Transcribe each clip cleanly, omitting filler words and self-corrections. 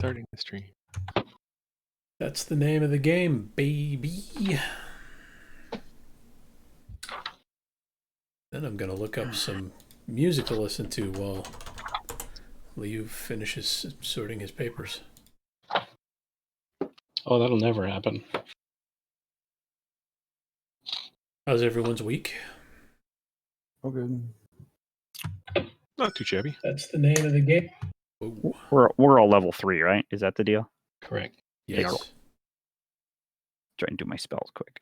Starting the stream. That's the name of the game, baby. Then I'm going to look up some music to listen to while Liu finishes sorting his papers. Oh, that'll never happen. How's everyone's week? Oh, good. Not too shabby. That's the name of the game. Ooh. We're all level 3, right? Is that the deal? Correct. Yes. Try and do my spells quick.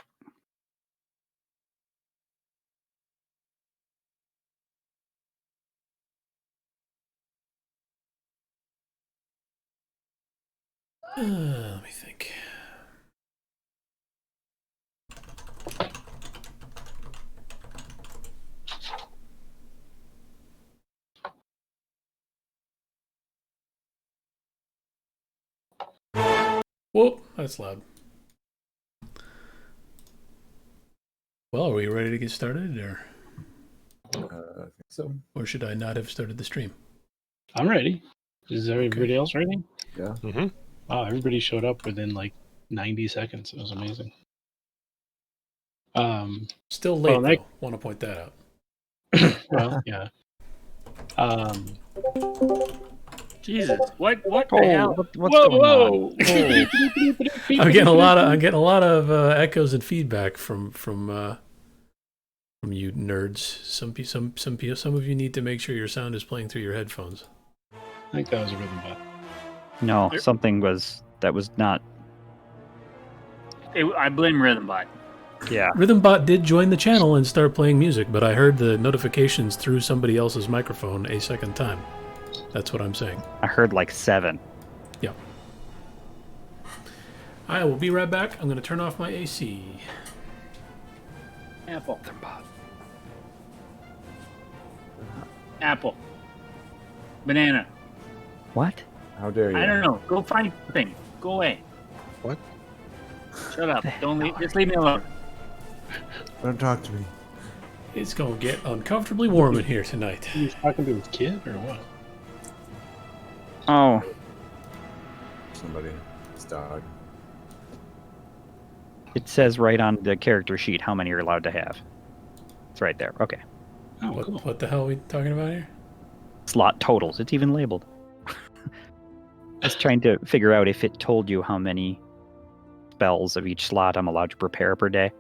Let me think. Whoop, that's loud. Well, are we ready to get started, or I think so. or should I not have started the stream? I'm ready. Is everybody else ready? Yeah. Mm-hmm. Wow, everybody showed up within like 90 seconds. It was amazing. Still late, Well, Nick- though. Want to point that out. Well, yeah. Jesus, what the Oh, hell? what's going on? I'm getting a lot of echoes and feedback from you nerds. Some of you need to make sure your sound is playing through your headphones. I think that was a rhythm bot. No, something that was not. I blame Rhythmbot. Yeah. Rhythmbot did join the channel and start playing music, but I heard the notifications through somebody else's microphone a second time. That's what I'm saying. I heard like 7. Yeah. I will be right back. I'm going to turn off my AC. Apple. Apple. Banana. What? How dare you? I don't know. Go find something. Go away. What? Shut up. Don't leave. Just leave me alone. Don't talk to me. It's going to get uncomfortably warm in here tonight. He's talking to his kid or what? Oh, Somebody. His dog. it says right on the character sheet how many you're allowed to have. It's right there. Okay. Oh, cool. What the hell are we talking about here? Slot totals. It's even labeled. I was trying to figure out if it told you how many spells of each slot I'm allowed to prepare per day.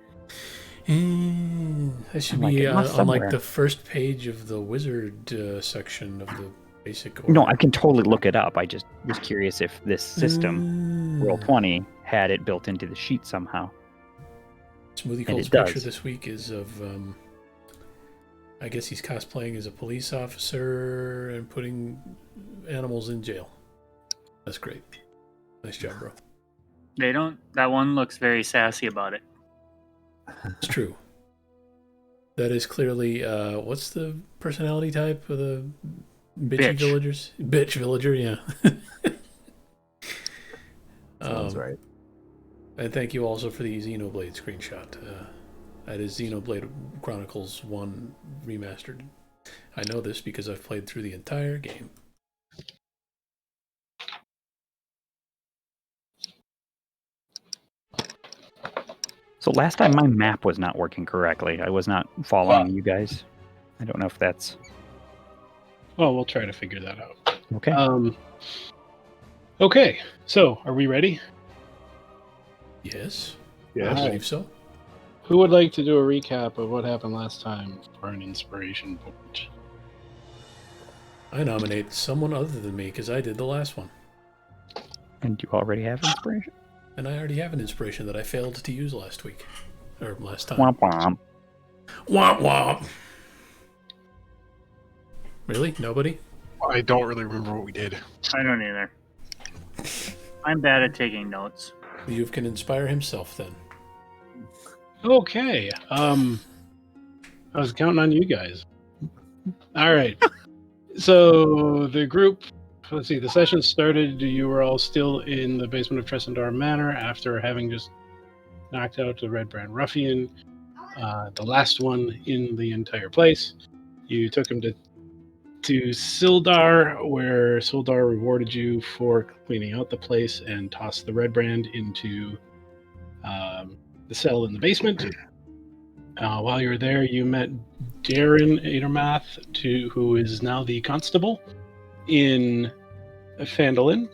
That should I'm be like, it must on like somewhere. the first page of the wizard section of the basic order. No, I can totally look it up. I just was curious if this system, Roll20, had it built into the sheet somehow. Smoothie And Cold's it picture does. this week is of, I guess he's cosplaying as a police officer and putting animals in jail. That's great. Nice job, bro. They don't. That one looks very sassy about it. It's true. That is clearly, what's the personality type of the bitchy Bitch. villagers? Bitch villager, yeah. Sounds right. And thank you also for the Xenoblade screenshot. That is Xenoblade Chronicles 1 Remastered. I know this because I've played through the entire game. So last time my map was not working correctly. I was not following you guys. I don't know if that's Well, we'll try to figure that out. okay. Okay, so are we ready? Yes, Yes. I Alright. believe so. Who would like to do a recap of what happened last time for an inspiration point? I nominate someone other than me because I did the last one. And you already have inspiration? And I already have an inspiration that I failed to use last week. Or last time. Womp womp. Womp womp. Really? Nobody? I don't really remember what we did. I don't either. I'm bad at taking notes. You can inspire himself then. Okay. I was counting on you guys. All right. So the group, let's see, the session started. You were all still in the basement of Tressendar Manor after having just knocked out the Red Brand Ruffian, the last one in the entire place. You took him to to Sildar, where Sildar rewarded you for cleaning out the place and tossed the red brand into the cell in the basement. While you were there, you met Darren Adermath, who is now the constable in Phandalin.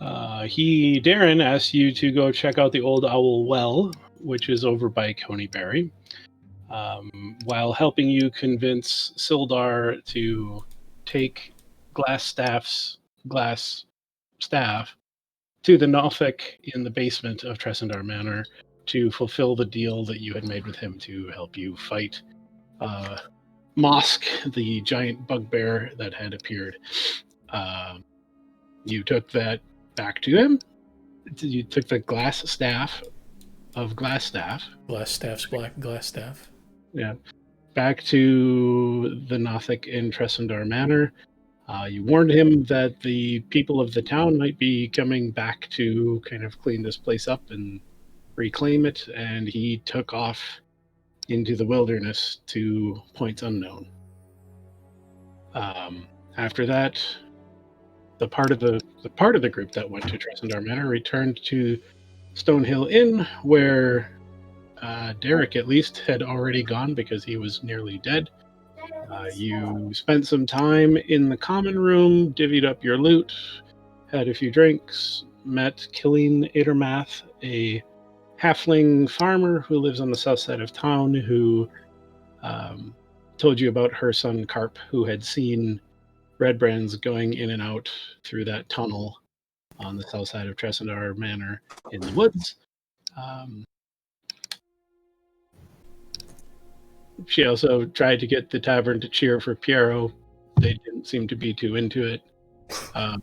Darren asked you to go check out the Old Owl Well, which is over by Coneyberry, while helping you convince Sildar to take glass staff to the Nothic in the basement of Tressendar Manor to fulfill the deal that you had made with him to help you fight Mosk, the giant bugbear that had appeared. You took that back to him. You took the glass staff. Glass staff's black glass staff. Yeah. Back to the Nothic in Tressendar Manor. You warned him that the people of the town might be coming back to kind of clean this place up and reclaim it, and he took off into the wilderness to points unknown. After that, the part of the group that went to Tressendar Manor returned to Stonehill Inn, where Derek at least had already gone because he was nearly dead. You spent some time in the common room, divvied up your loot, had a few drinks, met Killeen Adermath, a halfling farmer who lives on the south side of town, who told you about her son Carp, who had seen red brands going in and out through that tunnel on the south side of Tressendar Manor in the woods. She also tried to get the tavern to cheer for Piero. They didn't seem to be too into it. I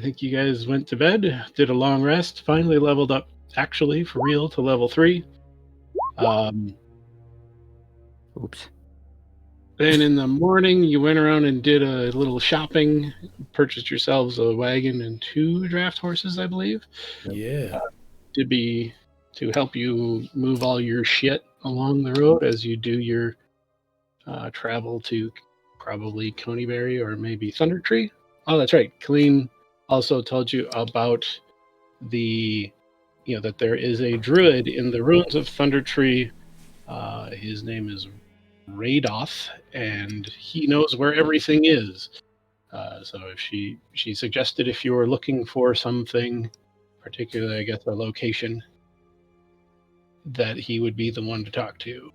think you guys went to bed, did a long rest, finally leveled up, actually, for real, to level 3. Oops. Then in the morning, you went around and did a little shopping, purchased yourselves a wagon and 2 draft horses, I believe. Yeah. To help you move all your shit along the road as you do your travel to probably Coneyberry or maybe Thunder Tree. Oh, that's right. Colleen also told you about that there is a druid in the ruins of Thunder Tree. His name is Radoth, and he knows where everything is. So if she suggested if you were looking for something, particularly, I guess, a location, that he would be the one to talk to.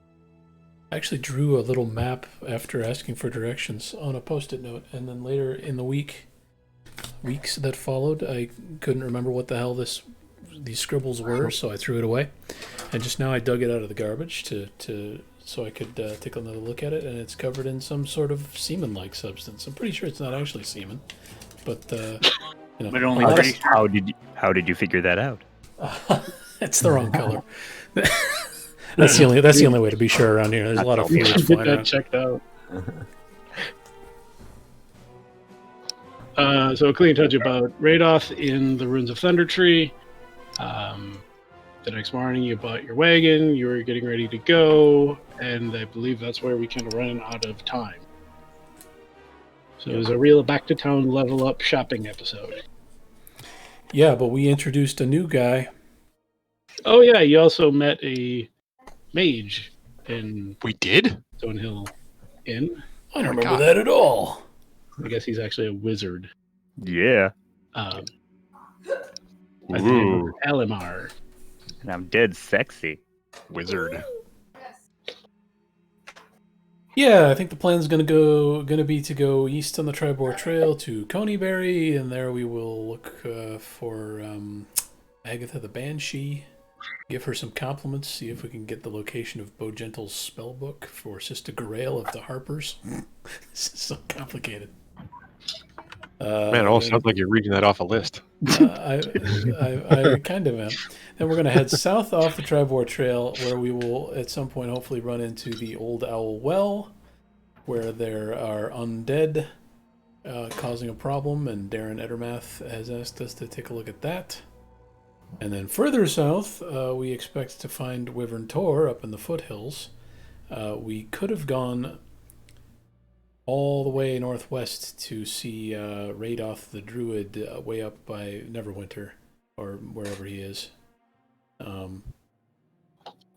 I actually drew a little map after asking for directions on a post-it note, and then later in the weeks that followed, I couldn't remember what the hell these scribbles were, so I threw it away. And just now I dug it out of the garbage so I could take another look at it, and it's covered in some sort of semen-like substance. I'm pretty sure it's not actually semen, but But only How pretty did, how did you figure that out? it's the wrong color. That's the only way to be sure around here. There's a lot of You fluids should get flying that around. checked out. So Colleen told you about Radoth in the ruins of Thunder Tree. The next morning you bought your wagon, you were getting ready to go, and I believe that's where we kind of ran out of time. So it was a real back to town level up shopping episode. Yeah, but we introduced a new guy. Oh yeah, you also met a mage in We did? Stonehill Inn. I don't my remember God. that at all. I guess he's actually a wizard. Yeah. By the name of Alimar. And I'm dead sexy. Wizard. Yeah, I think the plan's gonna be to go east on the Tribor Trail to Coneyberry, and there we will look for Agatha the Banshee. Give her some compliments. See if we can get the location of Bo Gentle's spell book for Sister Grail of the Harpers. This is so complicated. Man, it all sounds like you're reading that off a list. I kind of am. Then we're going to head south off the Tribor Trail, where we will at some point hopefully run into the Old Owl Well, where there are undead causing a problem, and Darren Edermath has asked us to take a look at that. And then further south, we expect to find Wyvern Tor up in the foothills, We could have gone all the way northwest to see Radoth the Druid way up by Neverwinter, or wherever he is.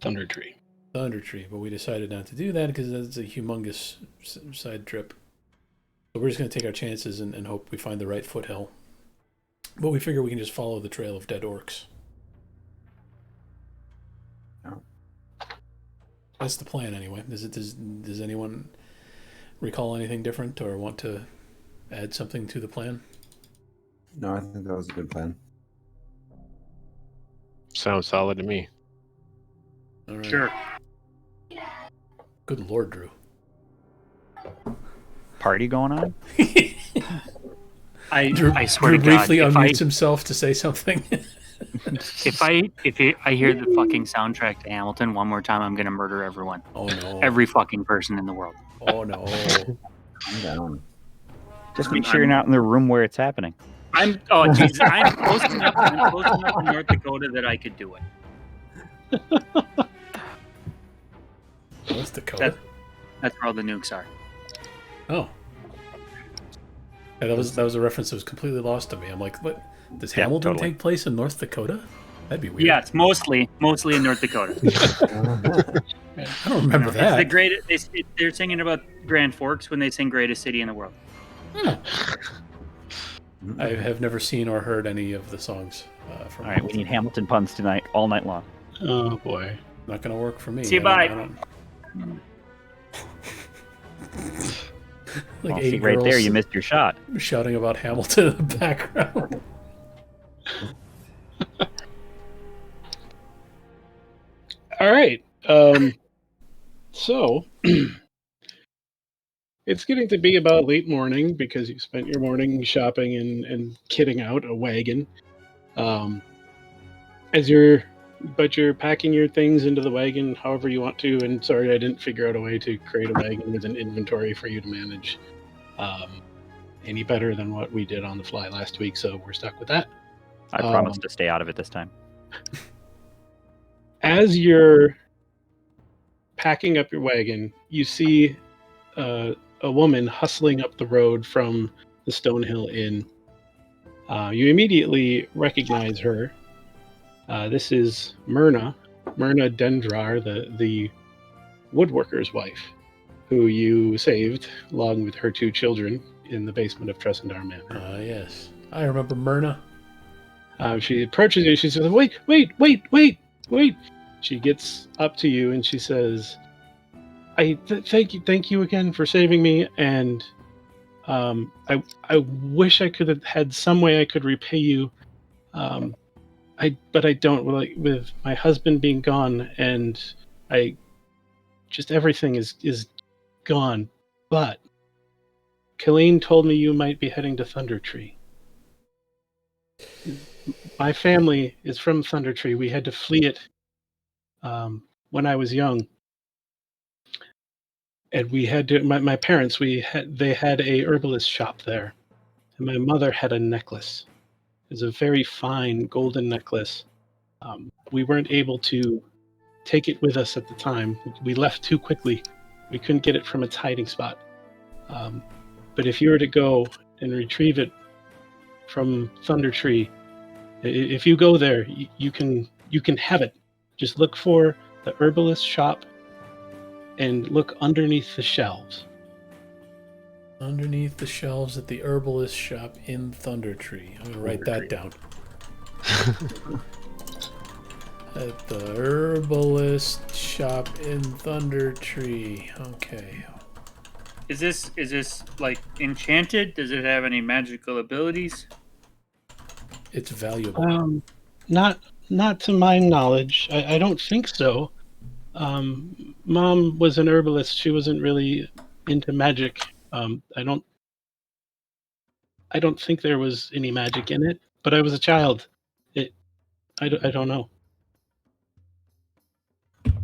Thunder Tree. Thunder Tree, but we decided not to do that because that's a humongous side trip. So we're just going to take our chances and hope we find the right foothill. But we figure we can just follow the trail of dead orcs. Oh. That's the plan, anyway. Does anyone recall anything different or want to add something to the plan? No, I think that was a good plan. Sounds solid to me. All right. Sure. Good Lord, Drew. Party going on? Drew, I swear Drew to God, briefly if unmutes himself to say something. I hear the fucking soundtrack to Hamilton one more time, I'm gonna murder everyone. Oh no. Every fucking person in the world. Oh no. Calm down. Just make sure you're not in the room where it's happening. I'm Jesus, I'm close enough in North Dakota that I could do it. North Dakota? That's where all the nukes are. Oh. Yeah, that was a reference that was completely lost to me. I'm like, what? Does Yeah, Hamilton totally. take place in North Dakota? That'd be weird. Yeah, it's mostly in North Dakota. I don't remember It's that. the greatest. They're singing about Grand Forks when they sing "Greatest City in the World." I have never seen or heard any of the songs from All right, we need Hamilton puns tonight, all night long. Oh boy. Not going to work for me. See you, I bye. don't- Well, like see, eight right there, girls you missed your shot. shouting about Hamilton in the background. All right. So it's getting to be about late morning because you spent your morning shopping and kitting out a wagon. But you're packing your things into the wagon however you want to. And sorry, I didn't figure out a way to create a wagon with an inventory for you to manage any better than what we did on the fly last week. So we're stuck with that. I promise to stay out of it this time. As you're packing up your wagon, you see a woman hustling up the road from the Stonehill Inn. You immediately recognize her. This is Myrna Dendrar, the woodworker's wife, who you saved along with her two children in the basement of Tressendar Manor. Yes. I remember Myrna. She approaches you. She says, "Wait! She gets up to you and she says, thank you again for saving me. And I wish I could have had some way I could repay you. But I don't. Like, with my husband being gone, and everything is gone. But Colleen told me you might be heading to Thunder Tree. My family is from Thunder Tree. We had to flee it when I was young, and we had to. My parents, they had a herbalist shop there, and my mother had a necklace. It was a very fine golden necklace. We weren't able to take it with us at the time. We left too quickly. We couldn't get it from its hiding spot. But if you were to go and retrieve it from Thunder Tree, if you go there, you can have it. Just look for the herbalist shop and look underneath the shelves. Underneath the shelves at the herbalist shop in Thunder Tree. I'm going to write that down. At the herbalist shop in Thunder Tree. Okay. Is this like enchanted? Does it have any magical abilities? It's valuable. Not to my knowledge. I don't think so. Mom was an herbalist. She wasn't really into magic. I don't think there was any magic in it, but I was a child. I don't know.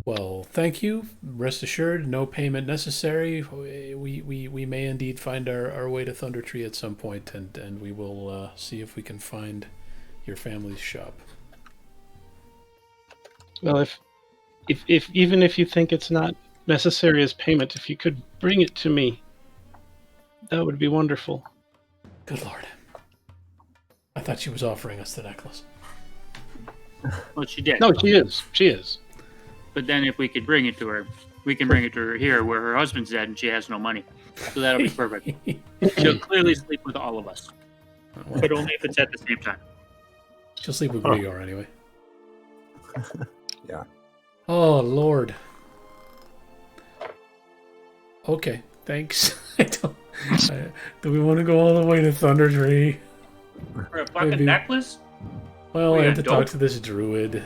Well, thank you. Rest assured, no payment necessary. We may indeed find our way to Thunder Tree at some point, and we will see if we can find your family's shop. Well, if even if you think it's not necessary as payment. If you could bring it to me, that would be wonderful. Good lord. I thought she was offering us the necklace. Well, she did. No, she is. She is. But then if we could bring it to her, we can bring it to her here where her husband's dead and she has no money. So that'll be perfect. She'll clearly sleep with all of us. But only if it's at the same time. She'll sleep with Grigor anyway. Yeah. Oh, Lord. Okay, thanks. Do we want to go all the way to Thunder Tree? For a fucking Maybe. necklace? Well, I Yeah, had to dope. talk to this druid.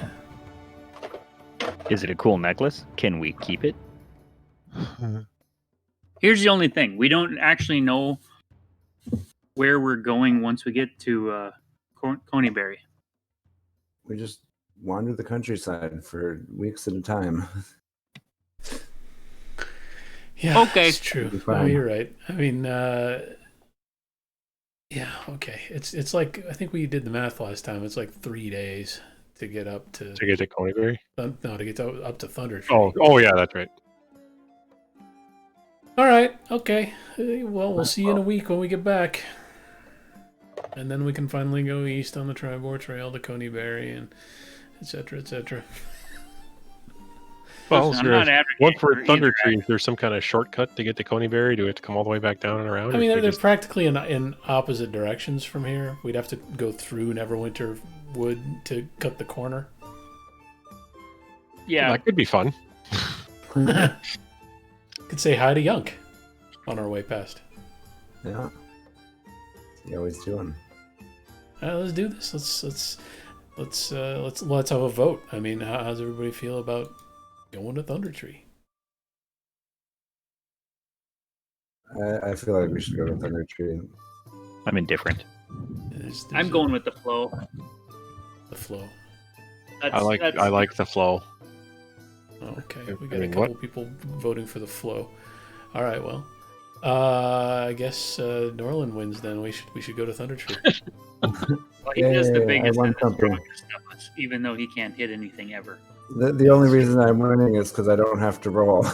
Is it a cool necklace? Can we keep it? Here's the only thing. We don't actually know where we're going once we get to Coneyberry. We just wander the countryside for weeks at a time. Yeah, Okay. it's true. It'll be No, fine. you're right. I mean, yeah, okay. It's like, I think we did the math last time. It's like 3 days to get up to, To get to Coneyberry? no, to get up to Thunder Tree. Oh, yeah, that's right. All right, okay. Well, we'll see you in a week when we get back. And then we can finally go east on the Tribor Trail to Coneyberry and et cetera, et cetera. Well, Listen, is I'm there not one advocating for for Thunder either Tree? Is there some kind of shortcut to get to Coneyberry? Do we have to come all the way back down and around? I mean, or they're just- practically in opposite directions from here. We'd have to go through Neverwinter Wood to cut the corner. Yeah. That could be fun. Could say hi to Yunk on our way past. Yeah. You always doing. Let's do this. Let's have a vote. I mean, how's everybody feel about going to Thunder Tree? I feel like we should go to Thunder Tree. I'm indifferent. There's I'm going with the flow. the flow. That's, I like the flow. Okay, we I got a mean, couple what? people voting for the flow. All right, well, I guess Norland wins. Then we should go to Thunder Tree. Well, he is the Yay, I biggest won and the something. strongest of us, even though he can't hit anything ever. The only reason I'm winning is because I don't have to roll.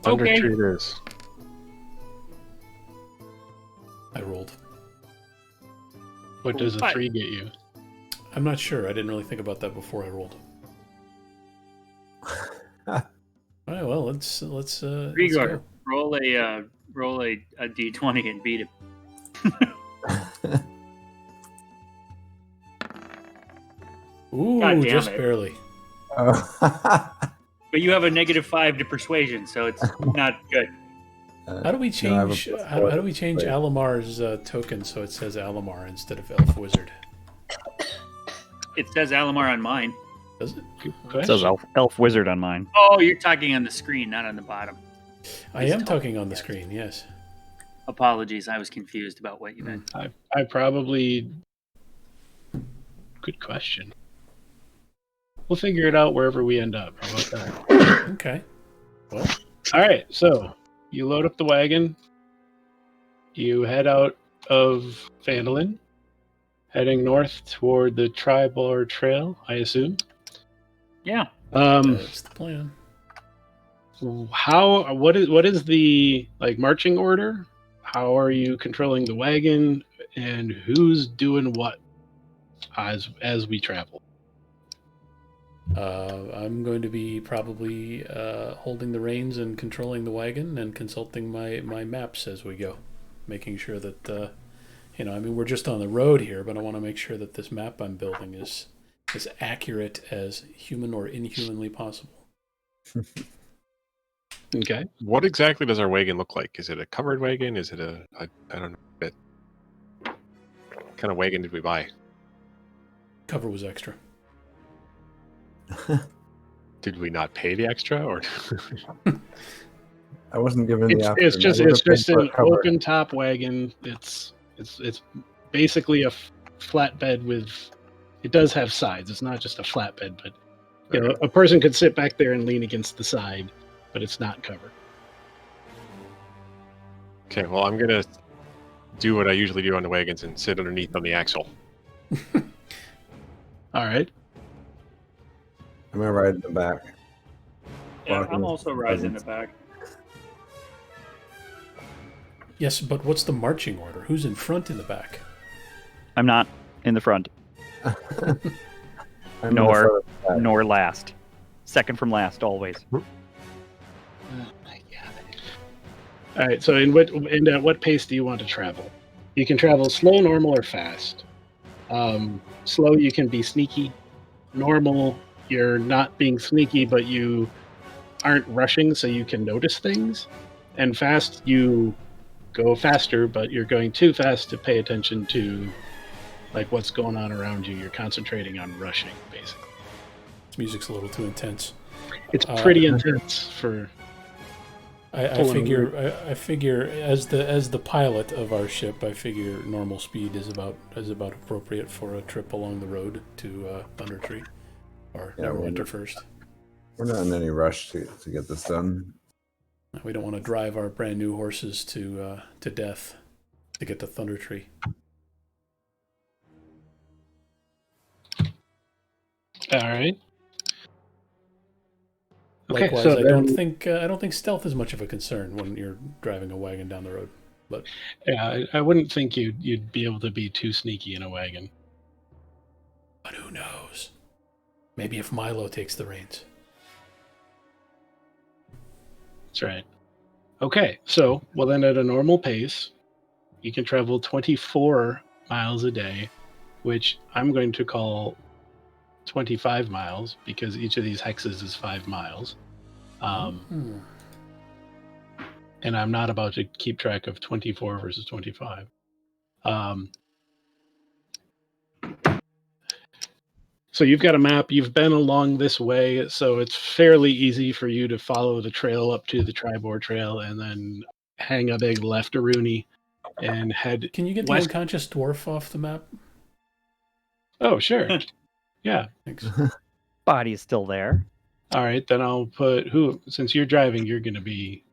Thunder Okay. Tree it is. I rolled. What does a But- 3 get you? I'm not sure. I didn't really think about that before I rolled. All right, well, let's Grigor, go. roll a d20 and beat him. Ooh, God damn just it. barely. Oh. But you have a -5 to persuasion, so it's not good. How do we No, I have a change? plus How do we change wait. Alamar's token so it says Alamar instead of Elf Wizard? It says Alamar on mine. Does it? Good It question. says elf wizard on mine. Oh, you're talking on the screen, not on the bottom. I am talking on the screen. Yes. Apologies, I was confused about what you meant. I probably. Good question. We'll figure it out wherever we end up. How about that? Okay. Well, All right, so you load up the wagon. You head out of Vandalin, heading north toward the Tribor Trail, I assume. Yeah. that's the plan. What is the marching order? How are you controlling the wagon, and who's doing what as we travel? I'm going to be probably holding the reins and controlling the wagon and consulting my maps as we go, making sure that I mean, we're just on the road here, but I want to make sure that this map I'm building is as accurate as human or inhumanly possible. Okay. What exactly does our wagon look like? Is it a covered wagon? Is it I don't know. What kind of wagon did we buy? Cover was extra. Did we not pay the extra, or I wasn't given the option. It's just I would've paid for an a cover. open top wagon. It's basically a flatbed with. It does have sides. It's not just a flatbed, but a person could sit back there and lean against the side, but it's not covered. Okay, well, I'm gonna do what I usually do on the wagons and sit underneath on the axle. All right. I'm gonna ride in the back. Yeah, Walking I'm with also riding in the presents. back. Yes, but what's the marching order? Who's in front in the back? I'm not in the front, I'm in the nor front of the pack. nor last. Second from last, always. Oh my god. All right. So, at what pace do you want to travel? You can travel slow, normal, or fast. Slow, you can be sneaky. Normal, you're not being sneaky, but you aren't rushing, so you can notice things. And fast, you go faster, but you're going too fast to pay attention to like what's going on around you. You're concentrating on rushing, basically. This music's a little too intense. It's pretty intense for. I figure as the pilot of our ship, I figure normal speed is about appropriate for a trip along the road to Thunder Tree or Yeah, Neverwinter first. We're not in any rush to get this done. We don't want to drive our brand new horses to death to get to Thunder Tree. All right. Likewise, so I then- don't think stealth is much of a concern when you're driving a wagon down the road. But Yeah, I wouldn't think you'd be able to be too sneaky in a wagon. but who knows? Maybe if Milo takes the reins. That's right. Okay, so well then at a normal pace, you can travel 24 miles a day, which I'm going to call 25 miles because each of these hexes is 5 miles. And I'm not about to keep track of 24 versus 25. So you've got a map, you've been along this way, so it's fairly easy for you to follow the trail up to the Tribor Trail and then hang a big left-a-rooney and head Can you get west. the unconscious dwarf off the map? Oh, sure. Yeah. Thanks. Body is still there. All right, then I'll put since you're driving, you're going to be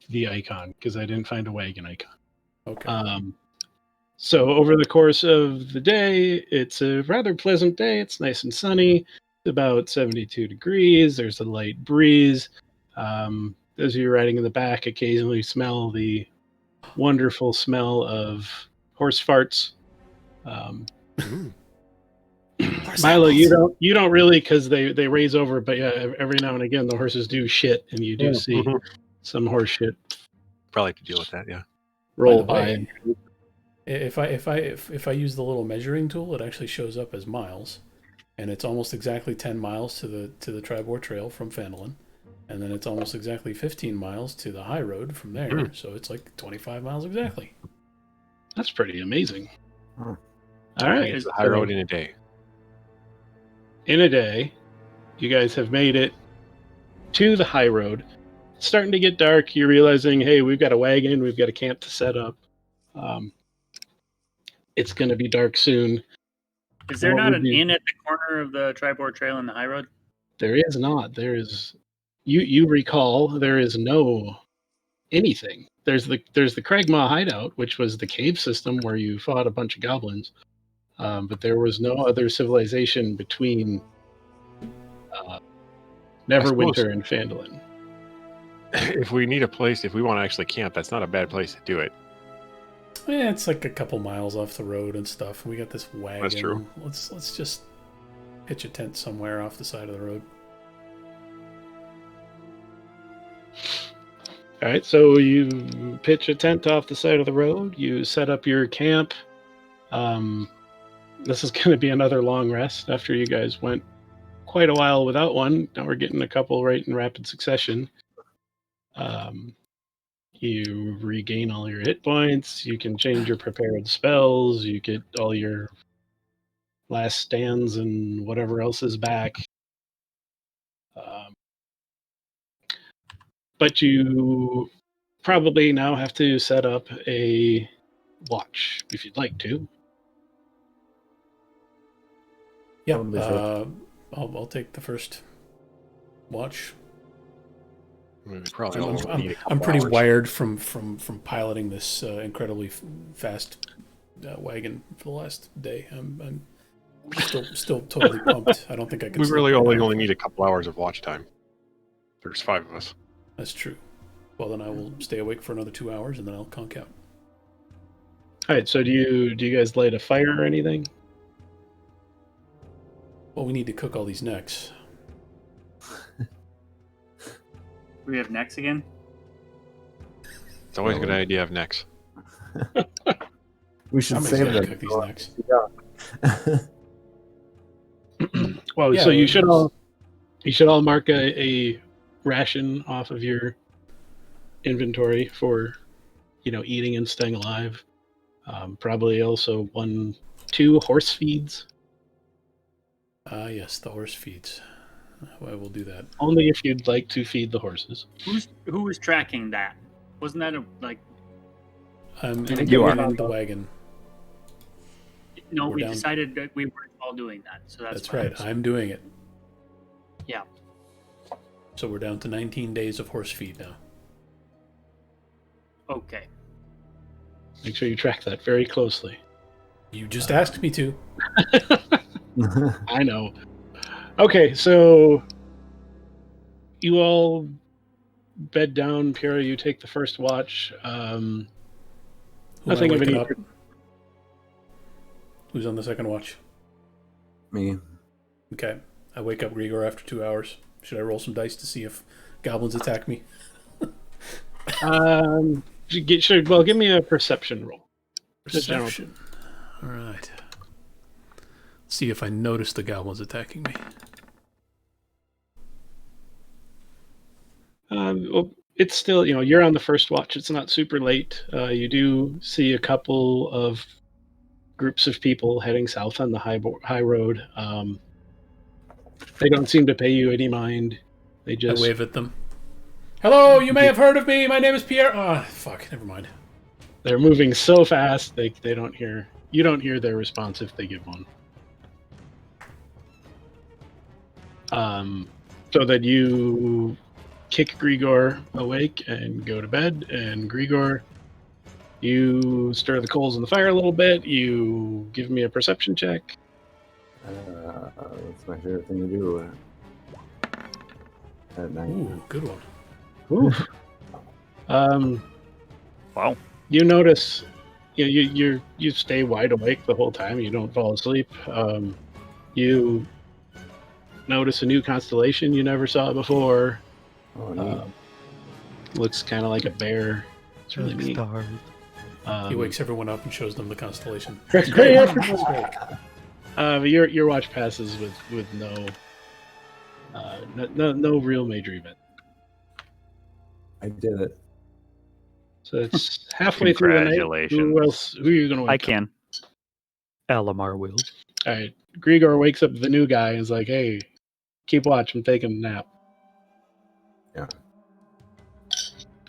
the icon because I didn't find a wagon icon. Okay. So over the course of the day, it's a rather pleasant day. It's nice and sunny. It's about 72 degrees. There's a light breeze. As you're riding in the back, occasionally smell the wonderful smell of horse farts. Milo, you don't really because they raise over, but yeah, every now and again the horses do shit, and you do see some horse shit Probably have to deal with that. Yeah. roll By the by. way, if I use the little measuring tool, it actually shows up as miles, and it's almost exactly 10 miles to the Tribor Trail from Phandalin, and then it's almost exactly 15 miles to the high road from there. So it's like 25 miles exactly. That's pretty amazing. Huh. All right, It's the high road in a day. in a day, you guys have made it to the high road. It's starting to get dark. You're realizing, hey, we've got a wagon, we've got a camp to set up. It's going to be dark soon. Is there What not would an you- inn at the corner of the Tribor Trail and the high road? There is not. There is. You recall there is no anything. There's the Cragmaw hideout, which was the cave system where you fought a bunch of goblins, but there was no other civilization between Neverwinter and Phandalin. If we need a place, if we want to actually camp, that's not a bad place to do it. Yeah, it's like a couple miles off the road and stuff. We got this wagon. That's true. Let's just pitch a tent somewhere off the side of the road. All right, so you pitch a tent off the side of the road. You set up your camp. This is going to be another long rest after you guys went quite a while without one. Now we're getting a couple right in rapid succession. You regain all your hit points. You can change your prepared spells. You get all your last stands and whatever else is back. But you probably now have to set up a watch if you'd like to. Yeah, Totally fair. I'll take the first watch. We probably only need a couple I'm pretty hours. wired from piloting this incredibly fast wagon for the last day. I'm Still totally pumped. I don't think I could. We sleep really right now. only need a couple hours of watch time. There's 5 of us. That's true. Well, then I will stay awake for another 2 hours, and then I'll conk out. All right. So do you guys light a fire or anything? Well, we need to cook all these necks. We have necks again. It's always a good idea to have necks. We should I'm save excited to them. cook these necks. Well, Yeah, so you well, should all mark a ration off of your inventory for, eating and staying alive. Probably also 2 horse feeds. Yes, the horse feeds. I will do that. Only if you'd like to feed the horses. Who was tracking that? Wasn't that I'm think you going are. in the wagon. No, We're we down- decided that we weren't all doing that. So that's That's right. I'm doing it. Yeah. So we're down to 19 days of horse feed now. Okay. Make sure you track that very closely. You just asked me to. I know. Okay, so you all bed down. Pyrrha, you take the first watch. Who am I Nothing of waking any. up? Who's on the second watch? Me. Okay. I wake up Grigor after 2 hours. Should I roll some dice to see if goblins attack me? Give me a perception roll. Just general. Perception. All right. See if I notice the goblins attacking me. Well, it's still, you're on the first watch. It's not super late. You do see a couple of groups of people heading south on the high road. They don't seem to pay you any mind. They I just wave at them. Hello, you may have heard of me. My name is Pierre. Ah, fuck. Never mind. they're moving so fast they don't hear. You don't hear their response if they give one. So that you kick Grigor awake and go to bed, and Grigor, you stir the coals in the fire a little bit. You give me a perception check. That's my favorite thing to do at night. Ooh, good one. Oof. Wow. You notice, you stay wide awake the whole time. You don't fall asleep. You notice a new constellation you never saw before. Oh, neat. Looks kind of like a bear. It's really neat. Stars. He wakes everyone up and shows them the constellation. Great. That's great. But your watch passes with no real major event. I did it. So it's halfway through the night. Congratulations. Who are you going to wake I up? can. Alamar will. All right. Grigor wakes up the new guy and is like, "Hey, keep watch. I'm taking a nap." Yeah.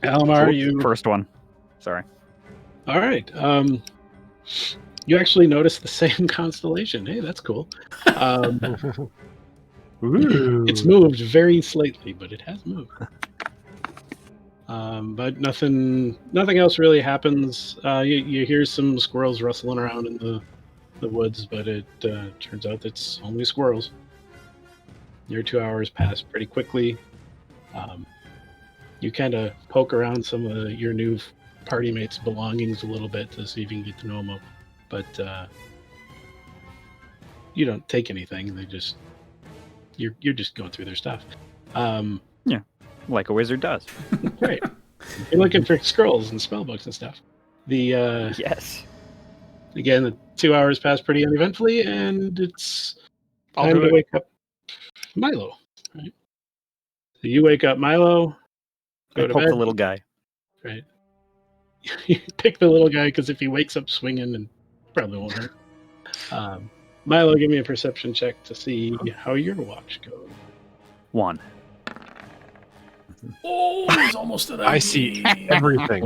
Alomar, you First one. Sorry. all right? You actually notice the same constellation. Hey, that's cool. It's moved very slightly, but it has moved. But nothing else really happens. You hear some squirrels rustling around in the woods, but it turns out it's only squirrels. Your 2 hours pass pretty quickly. You kind of poke around some of your new party mates' belongings a little bit to see if you can get to know them, but you don't take anything. They just you're just going through their stuff. Like a wizard does. Right. You're looking for scrolls and spellbooks and stuff. The Yes. again, the 2 hours pass pretty uneventfully, and it's I'll time do to it. wake up Milo. Right. So you wake up Milo. I Go to poke bed. the little guy. Right. You pick the little guy because if he wakes up swinging, and probably won't hurt. Milo, give me a perception check to see how your watch goes. 1. Oh, he's almost an I see everything.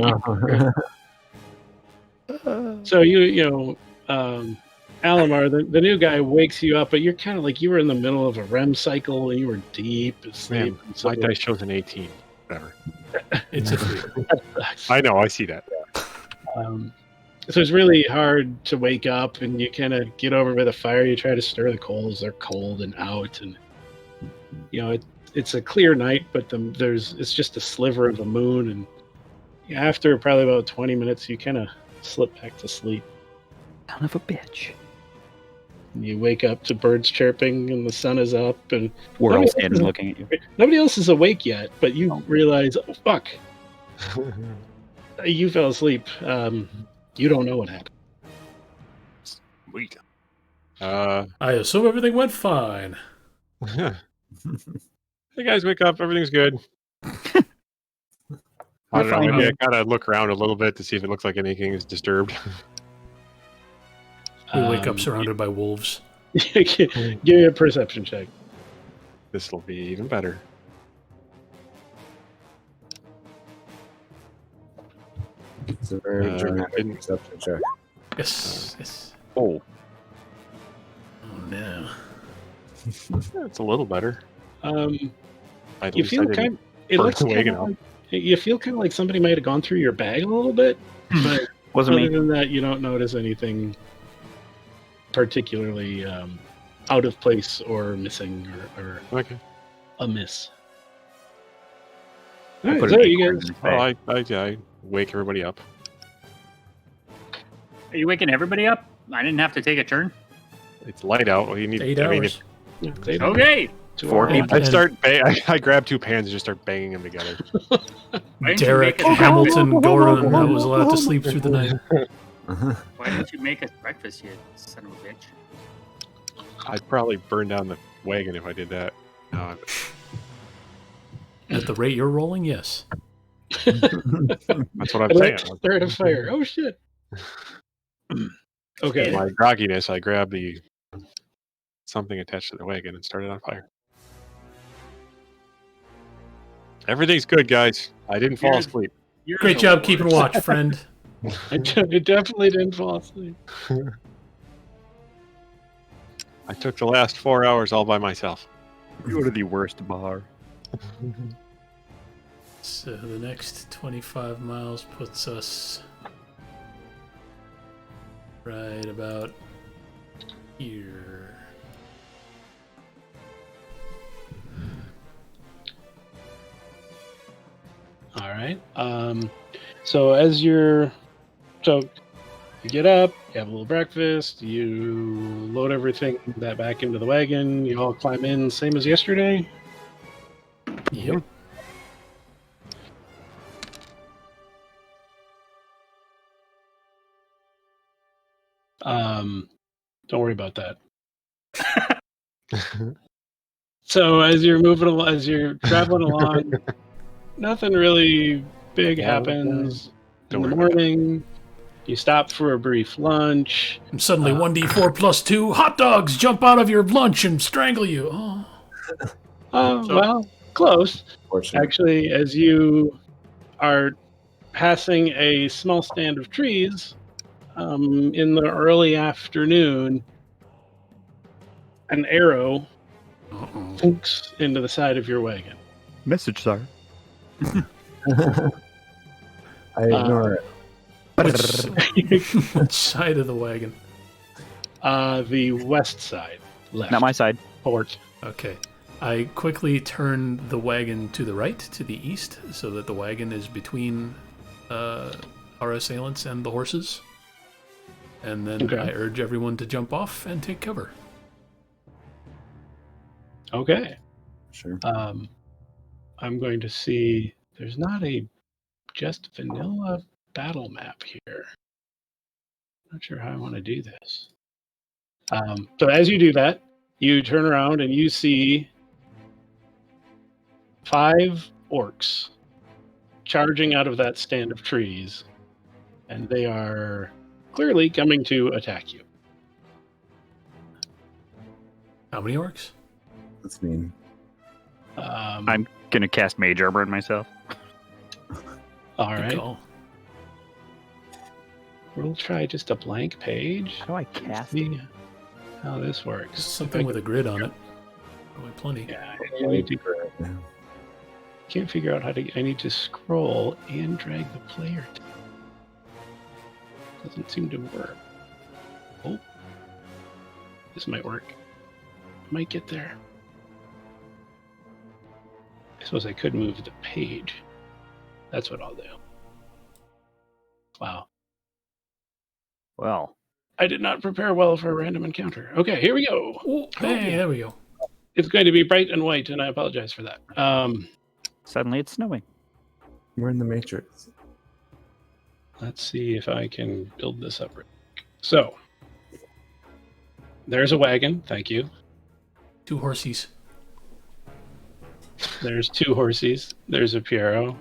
So Alomar, the new guy wakes you up, but you're kind of like you were in the middle of a REM cycle and you were deep asleep. Man, and so my dice shows an 18. Whatever. It's a 3. that sucks. I know. I see that. So it's really hard to wake up, and you kind of get over by the fire. You try to stir the coals; they're cold and out, and it's a clear night, but it's just a sliver of a moon, and after probably about 20 minutes, you kind of slip back to sleep. Son of a bitch. And you wake up to birds chirping, and the sun is up, and We're all nobody standing else looking at you. nobody else is awake yet. But you realize, oh fuck, you fell asleep. You don't know what happened. Sweet. I assume everything went fine. Hey guys, wake up. Everything's good. I don't know. Maybe I kind of look around a little bit to see if it looks like anything is disturbed. We wake up surrounded by wolves. Give me a perception check. This will be even better. It's a very dramatic didn't- perception check. Yes. Yes. Oh, Oh no. It's a little better. You At least feel I didn't it burn looks the kind wagon of up. like, you feel kind of like somebody might have gone through your bag a little bit, but wasn't other me. than that, you don't notice anything particularly out of place or missing or Okay. amiss. I All right, put so an you acorn guys, in his bag. I wake everybody up. Are you waking everybody up? I didn't have to take a turn. It's light out. Well, you need. 8 I mean, hours. Okay. I grab 2 pans and just start banging them together. Why didn't you Derek, make us Hamilton, breakfast? Goran, I was allowed to sleep through the night. Why didn't you make us breakfast, you son of a bitch? I'd probably burn down the wagon if I did that. No, At the rate you're rolling, yes. that's what I'm saying. Start a fire. Oh shit. In Okay. my grogginess, I grabbed the something attached to the wagon and started on fire. Everything's good, guys. I didn't fall You're- asleep. You're Great the job worst. keeping watch, friend. I definitely didn't fall asleep. I took the last 4 hours all by myself. You are the worst bar. So the next 25 miles puts us right about here. All right. So you get up, you have a little breakfast, you load everything that back into the wagon, you all climb in, same as yesterday. Yep. Don't worry about that. So as you're as you're traveling along, nothing really big happens. Don't In the worry about morning, you stop for a brief lunch. And suddenly 1d4 plus 2 hot dogs jump out of your lunch and strangle you. Oh. Well, close. Fortunately. Actually, as you are passing a small stand of trees in the early afternoon, an arrow Uh-oh. sinks into the side of your wagon. Message, sir. I ignore it. Which side of the wagon? The west side, left. Not my side. Port. Okay. I quickly turn the wagon to the right, to the east, so that the wagon is between our assailants and the horses. And then Okay. I urge everyone to jump off and take cover. Okay. Sure. I'm going to see. There's not a just vanilla battle map here. Not sure how I want to do this. So as you do that, you turn around and you see 5 orcs charging out of that stand of trees, and they are clearly coming to attack you. How many orcs? That's mean. I'm gonna cast Mage Armor on myself. All Good right. call. We'll try just a blank page. How do I cast? See how this works. Just something with a grid on it. Probably plenty. Yeah, I need to. Yeah. Can't figure out how to. I need to scroll and drag the player. Doesn't seem to work. Oh. This might work. Might get there. I suppose I could move the page. That's what I'll do. Wow. Well, I did not prepare well for a random encounter. Okay, here we go. Oh, hey, there we go. It's going to be bright and white, and I apologize for that. suddenly it's snowing. We're in the Matrix. Let's see if I can build this up. So, there's a wagon. Thank you. 2 horsies. There's 2 horses. There's a Piero.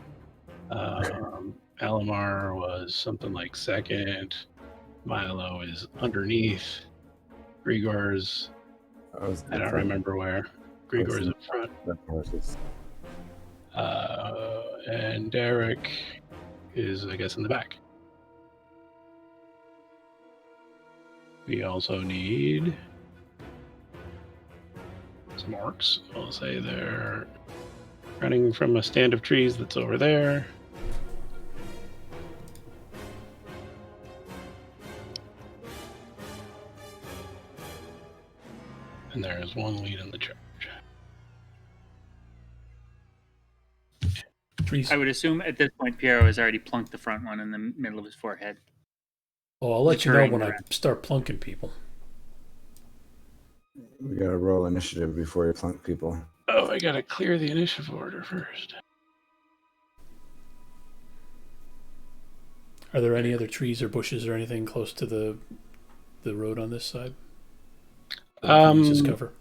Alamar was something like second. Milo is underneath. Grigor's, I don't remember where. Grigor's up front. Horses. And Derek is, I guess, in the back. We also need some orcs. I'll say they're running from a stand of trees that's over there. And there is one lead in the charge. Trees. I would assume at this point Piero has already plunked the front one in the middle of his forehead. Oh, I'll let you know when I Deterring start plunking people. We gotta roll initiative before you plunk people. Oh, I gotta clear the initiative order first. Are there any other trees or bushes or anything close to the road on this side? That we can use as cover?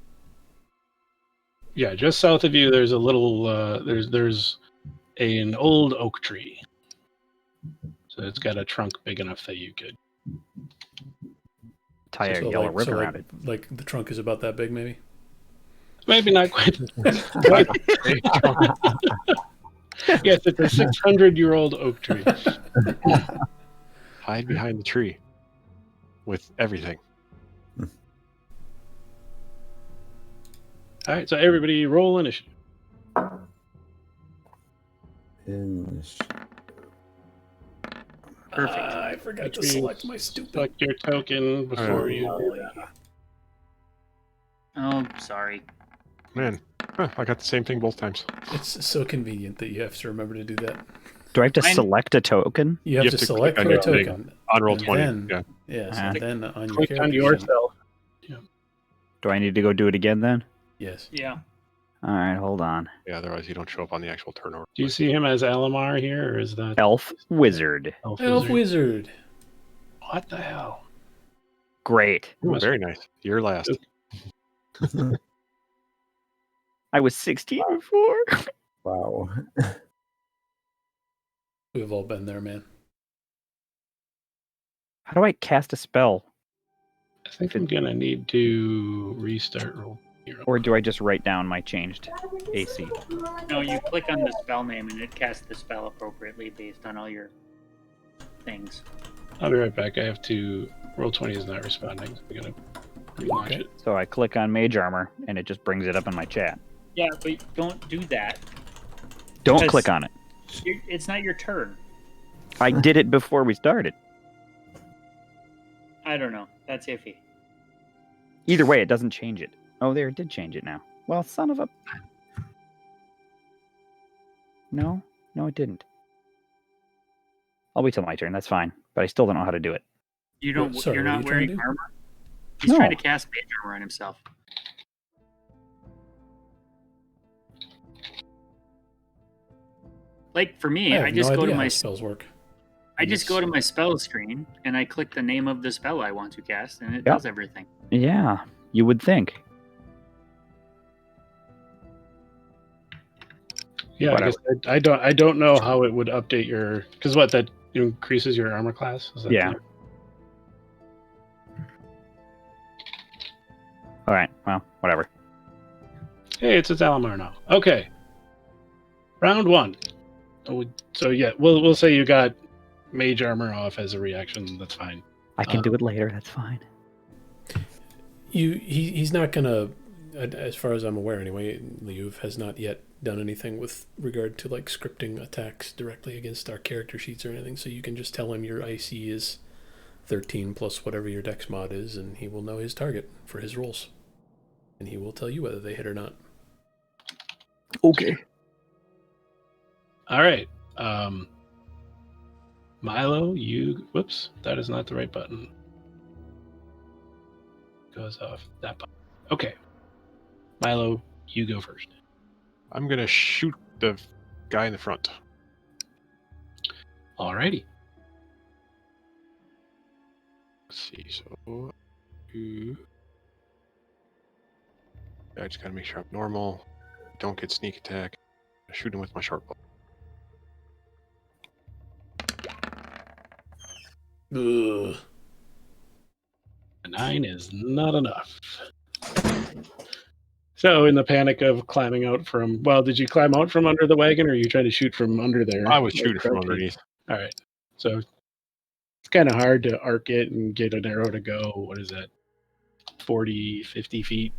Yeah, just south of you, there's a little. There's an old oak tree. So it's got a trunk big enough that you could. Tie a yellow ribbon around it. Like the trunk is about that big, maybe? Maybe not quite. Yes, it's a 600-year-old oak tree. Hide behind the tree with everything. All right, so everybody roll initiative. Perfect. I forgot to Which select means my stupid. Select your token before you. Oh, sorry. Man, I got the same thing both times. It's so convenient that you have to remember to do that. Do I have to Mine- select a token? You have to select click for on a your thing. token. On roll And 20. then- Yeah. Yes, Ah. and then on your Click on character sheet. yourself. Do I need to go do it again then? Yes. Yeah. All right, hold on. Yeah, otherwise you don't show up on the actual turnover. Do you see him as Alamar here, or is that Elf Wizard. Elf Elf Wizard? Wizard. What the hell? Great. Ooh, very nice. You're last. I was 16 before. Wow. We've all been there, man. How do I cast a spell? I think I'm gonna need to restart roll. Or do I just write down my changed AC? No, you click on the spell name and it casts the spell appropriately based on all your things. I'll be right back. I have to. Roll 20 is not responding. So I'm gonna relaunch Okay. it. So I click on Mage Armor, and it just brings it up in my chat. Yeah, but don't do that. Don't Because- click on it. It's not your turn. I did it before we started. I don't know. That's iffy. Either way, it doesn't change it. Oh, there, it did change it now. Well, son of a... No, it didn't. I'll wait till my turn. That's fine. But I still don't know how to do it. You don't. Sorry, You're what are not you trying to wearing do? armor. He's No. trying to cast mage armor on himself. Like for me, I have just no go idea to how my spells work. I just go to my spell screen and I click the name of the spell I want to cast, and it Yep. does everything. Yeah, you would think. Yeah, I, guess I don't know how it would update your because what that increases your armor class. Is that Yeah. clear? All right, well, whatever. Hey, it's Alamar now. Okay. Round 1. So yeah, we'll say you got mage armor off as a reaction. That's fine. I can do it later. That's fine. He's not gonna, as far as I'm aware anyway. Liuv has not yet done anything with regard to like scripting attacks directly against our character sheets or anything. So you can just tell him your IC is 13 plus whatever your dex mod is, and he will know his target for his rolls. And he will tell you whether they hit or not. Okay. All right. Milo, whoops, that is not the right button. Goes off that button. Okay. Milo, you go first. I'm going to shoot the guy in the front. Alrighty. Let's see. So, I just got to make sure I'm normal. Don't get sneak attack. I shoot him with my short bow. Ugh. A 9 is not enough. So, in the panic of climbing out from, did you climb out from under the wagon, or are you trying to shoot from under there? I was shooting from underneath. All right. So, it's kind of hard to arc it and get an arrow to go. What is that? 40, 50 feet.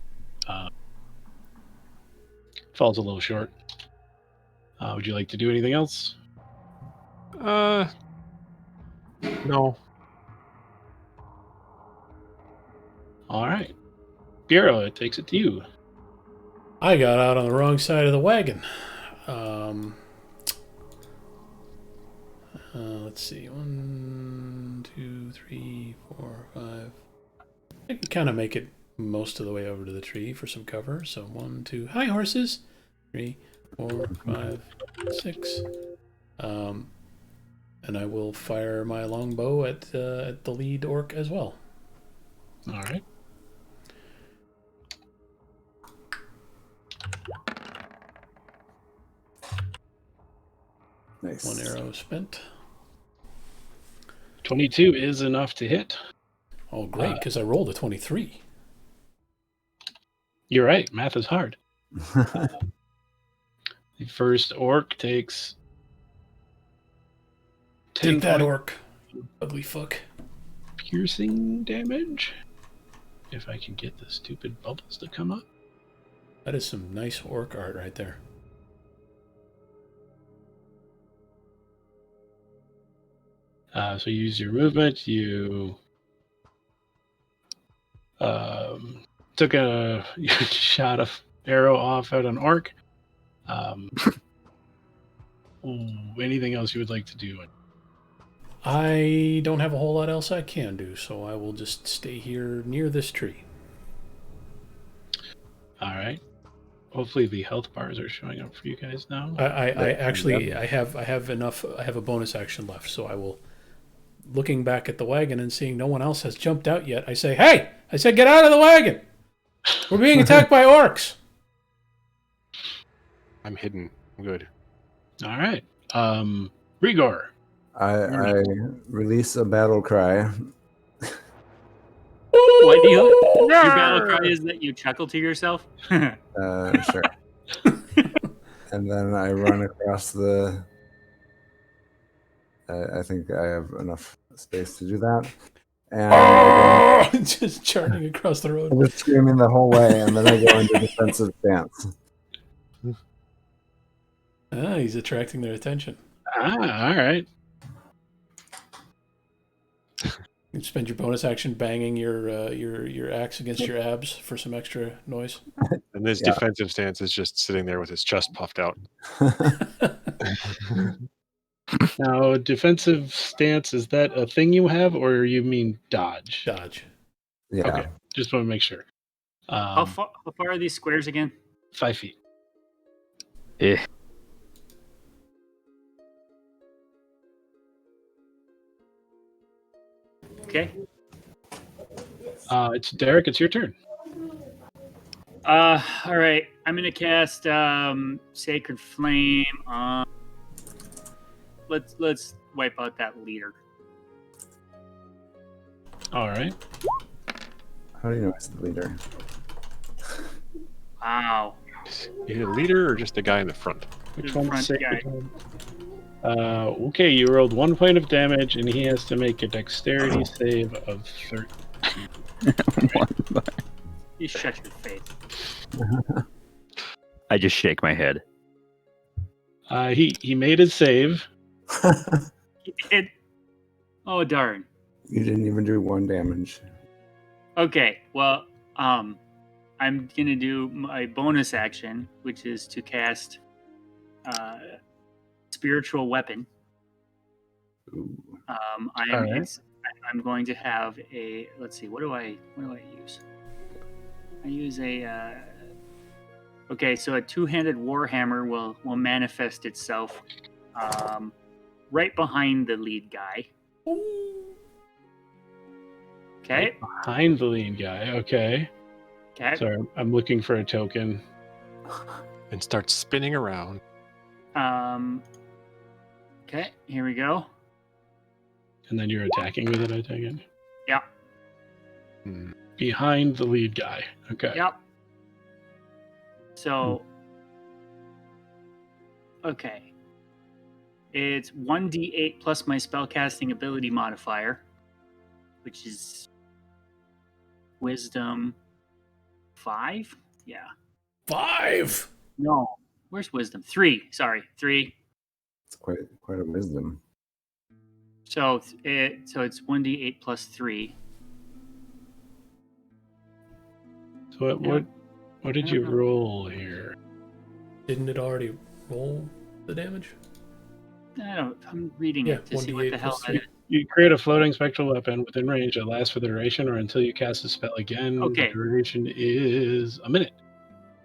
Falls a little short. Would you like to do anything else? No. All right. Bureau, it takes it to you. I got out on the wrong side of the wagon. Let's see. 1, 2, 3, 4, 5. I can kind of make it most of the way over to the tree for some cover. So 1, 2. Hi, horses. 3, 4, 5, 6. And I will fire my longbow at the lead orc as well. All right. Nice. 1 arrow spent. 22 is enough to hit. Oh, great, because I rolled a 23. You're right. Math is hard. The first orc takes 10 Take that, points orc. Ugly fuck. piercing damage. If I can get the stupid bubbles to come up. That is some nice orc art right there. So you use your movement. You took a shot of arrow off at an orc. Anything else you would like to do? I don't have a whole lot else I can do, so I will just stay here near this tree. All right. Hopefully the health bars are showing up for you guys now. I actually have enough. I have a bonus action left, so I will. Looking back at the wagon and seeing no one else has jumped out yet, I say, "Hey! I said get out of the wagon! We're being attacked by orcs!" I'm hidden. I'm good. All right. Rigor. I release a battle cry. What do your battle cry is that you chuckle to yourself? Sure. And then I run across the. I think I have enough space to do that. And I Just charging across the road. I'm just screaming the whole way, and then I go into defensive stance. He's attracting their attention. All right. You spend your bonus action banging your axe against your abs for some extra noise. And this defensive stance is just sitting there with his chest puffed out. Now, defensive stance, is that a thing you have, or you mean dodge? Dodge. Yeah. Okay. Just want to make sure. How far are these squares again? 5 feet. Okay. It's Derek. It's your turn. All right. I'm gonna cast Sacred Flame on. Let's wipe out that leader. All right. How do you know it's the leader? Wow. Is he a leader or just a guy in the front? Which The one's front sacred? guy. Okay, you rolled 1 point of damage, and he has to make a dexterity save of 13. You shut your face. I just shake my head. He made his save. He did. Oh darn. You didn't even do 1 damage. Okay, well, I'm gonna do my bonus action, which is to cast spiritual weapon. Ooh. I'm going to have a. Let's see. What do I use? I use a. Okay, so a 2-handed warhammer will manifest itself right behind the lead guy. Okay. Behind the lead guy. Okay. Okay. Sorry, I'm looking for a token. And start spinning around. Okay. Here we go. And then you're attacking with it, I take it? Yeah. Behind the lead guy. Okay. Yep. So. Okay. It's 1d8 plus my spellcasting ability modifier, which is Wisdom 5. Yeah. 5. No. Where's Wisdom? 3. Sorry, 3. It's quite a wisdom. So it's 1d8 plus 3. So what did you roll here? Didn't it already roll the damage? I'm reading it to see what the hell that is. You create a floating spectral weapon within range that lasts for the duration or until you cast a spell again. Okay. The duration is a minute.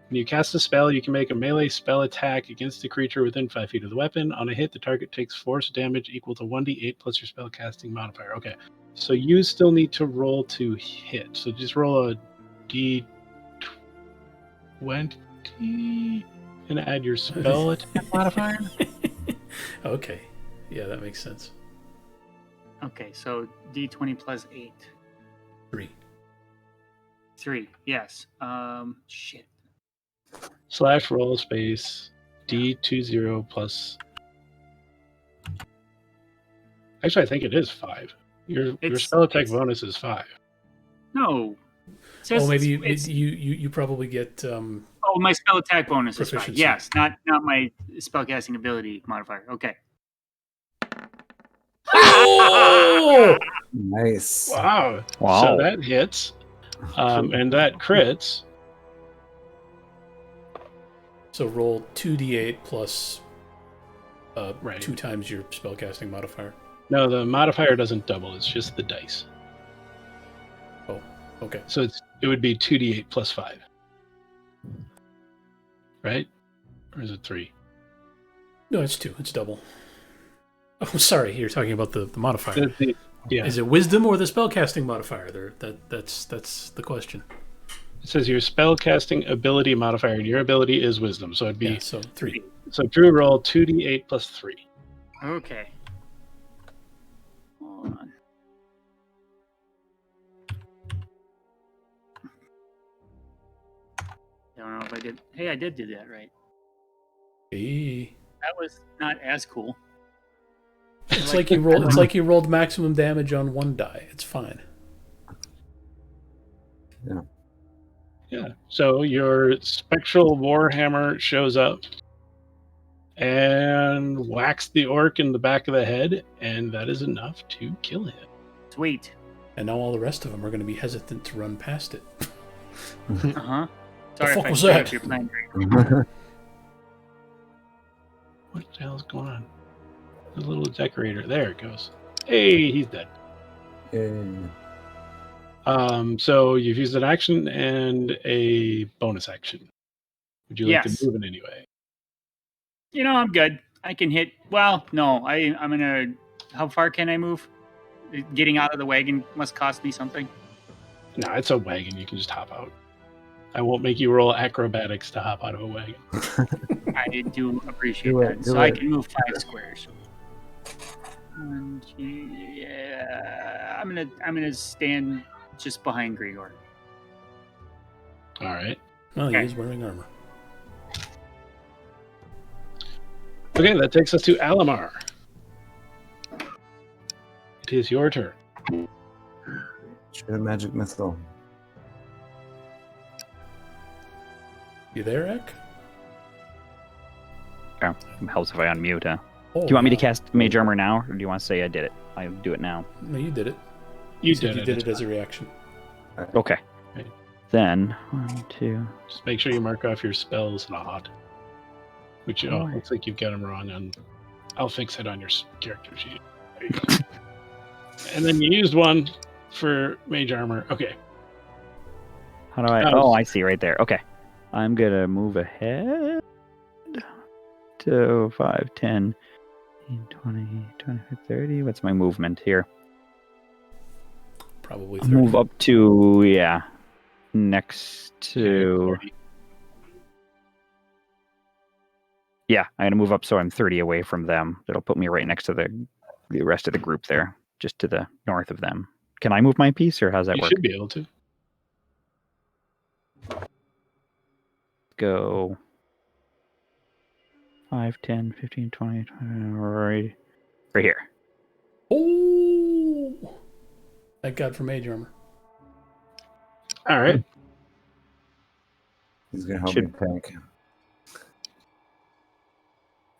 When you cast a spell, you can make a melee spell attack against a creature within 5 feet of the weapon. On a hit, the target takes force damage equal to 1d8 plus your spell casting modifier. Okay. So you still need to roll to hit. So just roll a d20 and add your spell attack modifier. Okay. Yeah, that makes sense. Okay, so d20 plus 8. 3. 3, yes. Shit. / roll space d20 plus. Actually, I think it is 5. Your spell attack bonus is 5. No. Maybe you probably get. Oh, my spell attack bonus is 5. Yes, not my spellcasting ability modifier. Okay. Oh! Nice. Wow. Wow. So that hits. And that crits. So roll 2d8 plus Right. 2 times your spellcasting modifier. No, the modifier doesn't double. It's just the dice. Oh, okay. So it would be 2d8 plus 5. Right? Or is it 3? No, it's 2. It's double. Oh, sorry. You're talking about the modifier. Yeah. Is it wisdom or the spellcasting modifier? That's the question. It says your spellcasting ability modifier, and your ability is wisdom. So it'd be so 3. So Drew roll 2d8 plus 3. Okay. Hold on. I don't know if I did. Hey, I did do that right. Hey. That was not as cool. It's like you rolled. It's like you rolled maximum damage on 1 die. It's fine. Yeah. So your spectral warhammer shows up and whacks the orc in the back of the head, and that is enough to kill him. Sweet. And now all the rest of them are going to be hesitant to run past it. Uh-huh. The Sorry fuck if was I screwed that? up your plan. What the hell's going on? The little decorator. There it goes. Hey, he's dead. Yay. So you've used an action and a bonus action. Would you like Yes. to move in any way? You know, I'm good. I can hit. Well, no. I'm gonna. How far can I move? Getting out of the wagon must cost me something. No, it's a wagon. You can just hop out. I won't make you roll acrobatics to hop out of a wagon. I do appreciate Do it, that. do So I it. can move 5 squares. And yeah, I'm gonna stand just behind Grigor. All right. Well, he Okay. is wearing armor. Okay, that takes us to Alamar. It is your turn. Shoot a magic missile. You there, Ek? Yeah. Helps if I unmute. Oh, Do you want me to wow. cast Mage Armor now, or do you want to say I did it? I'll do it now. No, you did it. You said did you it. did It's it as a fine. reaction. Okay. Right. Then 1, 2. Just make sure you mark off your spells not. Which Alright. looks like you've got them wrong on. I'll fix it on your character sheet. There you go. And then you used one for mage armor. Okay. How do I? Oh, I see right there. Okay. I'm gonna move ahead to 5, 10, 20, 25, 30. What's my movement here? Probably I'll 30. move up to next to. Yeah, I'm gonna move up so I'm 30 away from them. That'll put me right next to the rest of the group there, just to the north of them. Can I move my piece, or how's that You work? should be able to. Go 5, 10, 15, 20, 20 right here. Oh! Thank God for mage armor. All right. He's gonna help Should- me tank.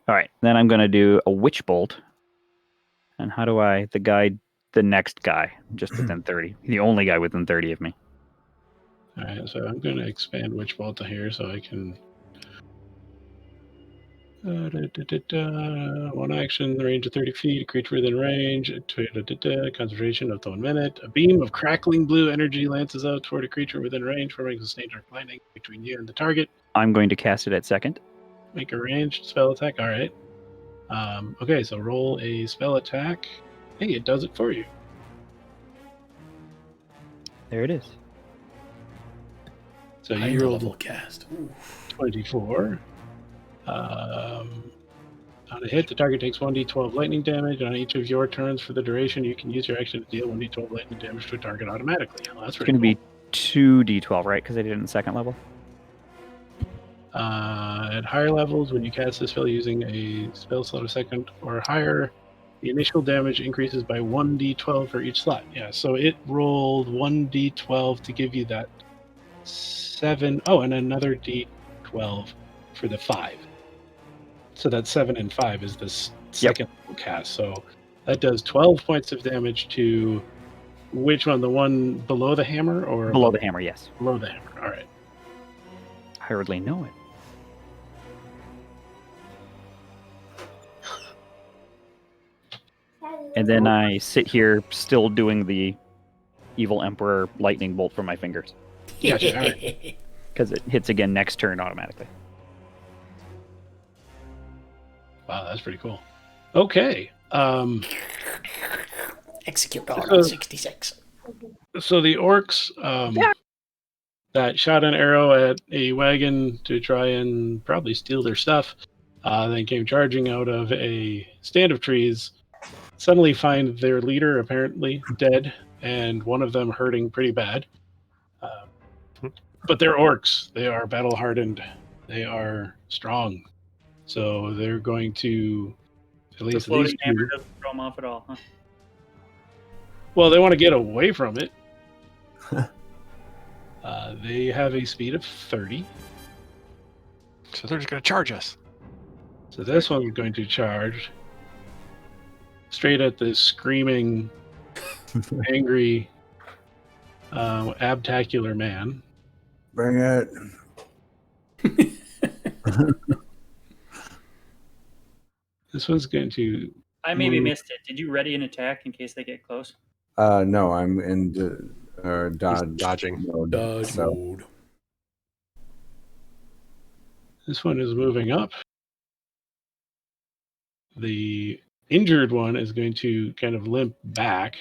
All right, then I'm gonna do a witch bolt. And how do I? The next guy, just within 30, the only guy within 30 of me. All right. So I'm going to expand Witch Bolt to here so I can. One action, the range of 30 feet, a creature within range, concentration up to 1 minute. A beam of crackling blue energy lances out toward a creature within range, forming a sustained arc lightning between you and the target. I'm going to cast it at second. Make a ranged spell attack. All right. Okay, so roll a spell attack. Hey, it does it for you. There it is. So Higher you rolled level cast. Ooh. 24. On a hit, the target takes 1d12 lightning damage. On each of your turns for the duration, you can use your action to deal 1d12 lightning damage to a target automatically. Oh, that's It's pretty going to cool. be 2d12, right? Because I did it in second level. At higher levels, when you cast this spell using a spell slot of second or higher, the initial damage increases by 1d12 for each slot. Yeah, so it rolled 1d12 to give you that 7. Oh, and another d12 for the 5. So that 7 and 5 is this second level cast. So that does 12 points of damage to which one? The one below the hammer or Below above? the hammer, yes. Below the hammer. All right. I hardly know it. And then I sit here still doing the evil emperor lightning bolt from my fingers. Gotcha. All right. Because it hits again next turn automatically. Wow, that's pretty cool. Okay. Execute order 66. So the orcs that shot an arrow at a wagon to try and probably steal their stuff, then came charging out of a stand of trees, suddenly find their leader apparently dead, and one of them hurting pretty bad. But they're orcs. They are battle hardened. They are strong. So they're going to at The least these floating hammer two. doesn't throw them off at all, huh? Well, they want to get away from it. They have a speed of 30. So they're just going to charge us. So this one's going to charge straight at the screaming, angry, abtacular man. Bring it. This one's going to. I maybe missed it. Did you ready an attack in case they get close? No, I'm in dodge dodging. mode. Dodge so mode. This one is moving up. The injured one is going to kind of limp back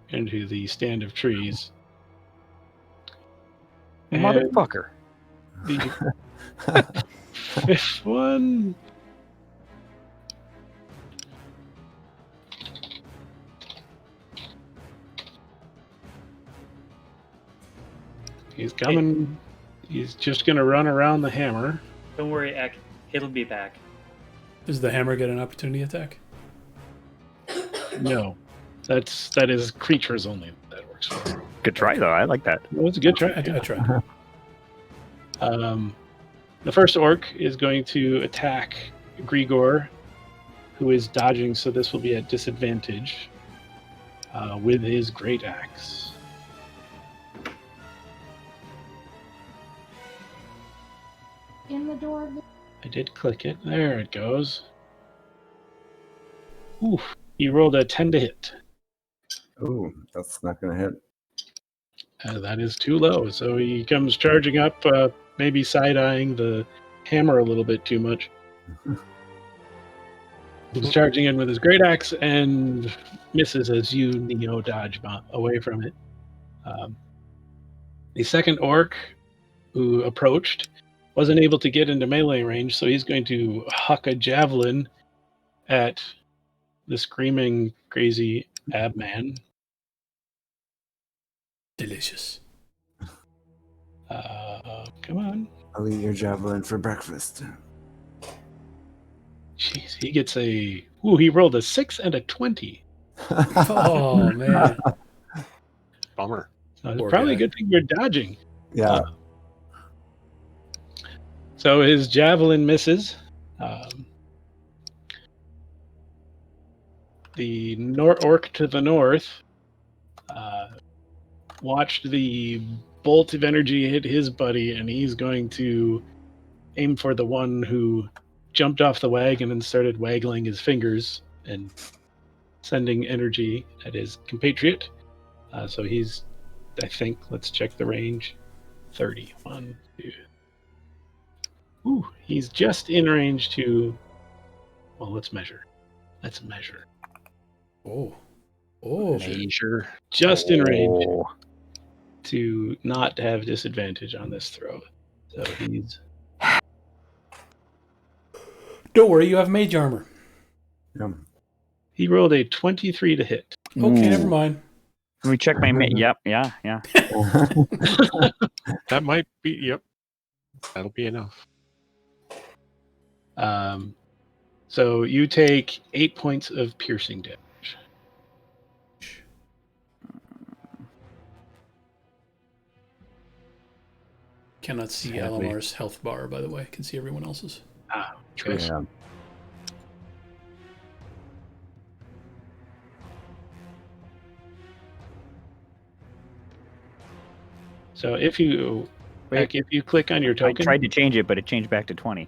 into the stand of trees. And Motherfucker. the fifth one. He's coming. He's just going to run around the hammer. Don't worry, Ek. It'll be back. Does the hammer get an opportunity attack? No, that is creatures only that works for. Good try, though. I like that. Well, it's a good try. I tried. The first orc is going to attack Grigor, who is dodging, so this will be at disadvantage. with his great axe. In the door. I did click it. There it goes. Oof. He rolled a 10 to hit. Ooh, that's not going to hit. That is too low. So he comes charging up, maybe side-eyeing the hammer a little bit too much. He's charging in with his great axe and misses as you, Neo, dodge away from it. The second orc who approached wasn't able to get into melee range, so he's going to huck a javelin at the screaming, crazy ab man. Delicious. Come on. I'll eat your javelin for breakfast. Jeez, he gets a... Ooh, he rolled a 6 and a 20. Oh, man. Bummer. So it's Poor probably a guy. good thing you're dodging. Yeah. So his javelin misses. The orc to the north watched the bolt of energy hit his buddy, and he's going to aim for the one who jumped off the wagon and started waggling his fingers and sending energy at his compatriot. So he's, I think, let's check the range. 30. 1, 2. Ooh, he's just in range to... Well, let's measure. Let's measure. Oh. Oh. Measure. Just in range Oh. to not have disadvantage on this throw. So he's... Don't worry, you have mage armor. Yeah. He rolled a 23 to hit. Okay, Ooh. never mind. Let me check my Yep, yeah. That might be, yep. That'll be enough. So you take 8 points of piercing damage. Cannot see Sadly. Alamar's health bar, by the way. Can see everyone else's. Choice. Yeah. So if you Wait. if you click on your I token, tried to change it, but it changed back to 20.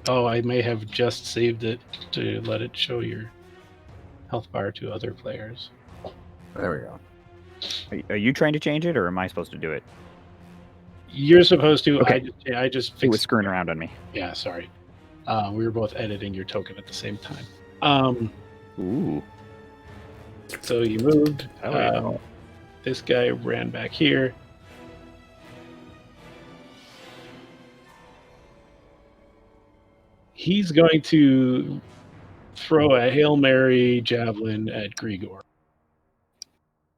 oh, I may have just saved it to let it show your health bar to other players. There we go. Are you trying to change it, or am I supposed to do it? You're supposed to. Okay. I just He was fixed. screwing around on me. Yeah, sorry. We were both editing your token at the same time. Ooh. So you moved. Hell yeah. This guy ran back here. He's going to throw a Hail Mary javelin at Grigor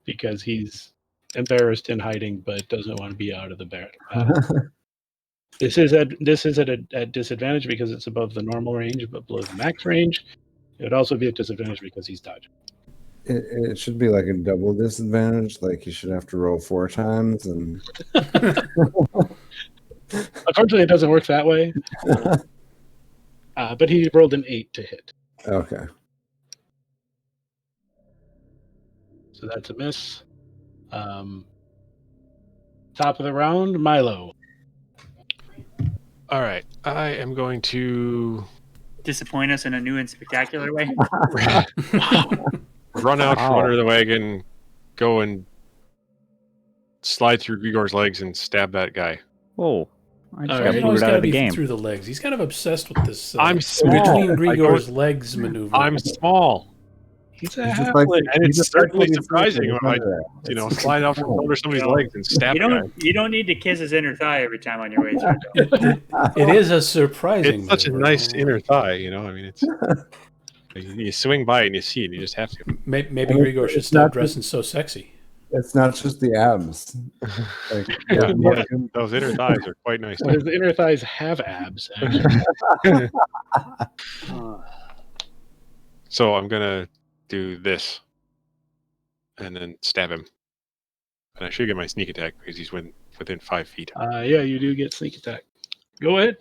because he's embarrassed and hiding, but doesn't want to be out of the battle. This is at a disadvantage because it's above the normal range, but below the max range. It would also be at disadvantage because he's dodging. It should be like a double disadvantage. Like you should have to roll 4 times. And Unfortunately, it doesn't work that way. But he rolled an 8 to hit. okay. So that's a miss. Top of the round, Milo. All right. I am going to Disappoint us in a new and spectacular way. run out from Wow. under the wagon, go and slide through Grigor's legs and stab that guy. Whoa. I just All got right. He's always booted out got to of the be game. through the legs. He's kind of obsessed with this. I'm small. Between Grigor's legs maneuver. I'm small. He's a He's just halfling. And it's he's just certainly like what he's surprising saying. when I, It's- you know, it's- slide out from under somebody's No. legs and stab You the guy. don't need to kiss his inner thigh every time on your way through. It is a surprising. It's such a maneuver. nice inner thigh, you know. I mean, it's you swing by it and you see it, and you just have to. Maybe And Grigor should it's stop not dressing so sexy. It's not just the abs. Like, Yeah, yeah. those inner thighs are quite nice. His inner thighs have abs. Actually. So I'm gonna do this, and then stab him. And I should get my sneak attack because he's within 5 feet. Yeah, you do get sneak attack. Go ahead.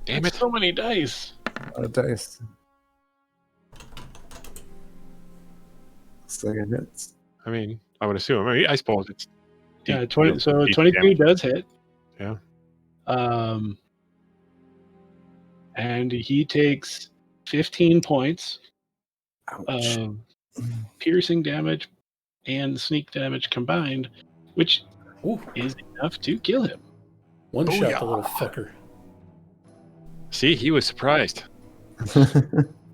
Damn That's it! so many dice. Dice. Looks like it hits. I mean, I would assume. I suppose it's Yeah, deep- 20. So deep 22 damage. does hit. Yeah. And he takes 15 points Ouch. of piercing damage and sneak damage combined, which Ooh, is enough to kill him. one Oh, shot yeah. the little fucker. See, he was surprised.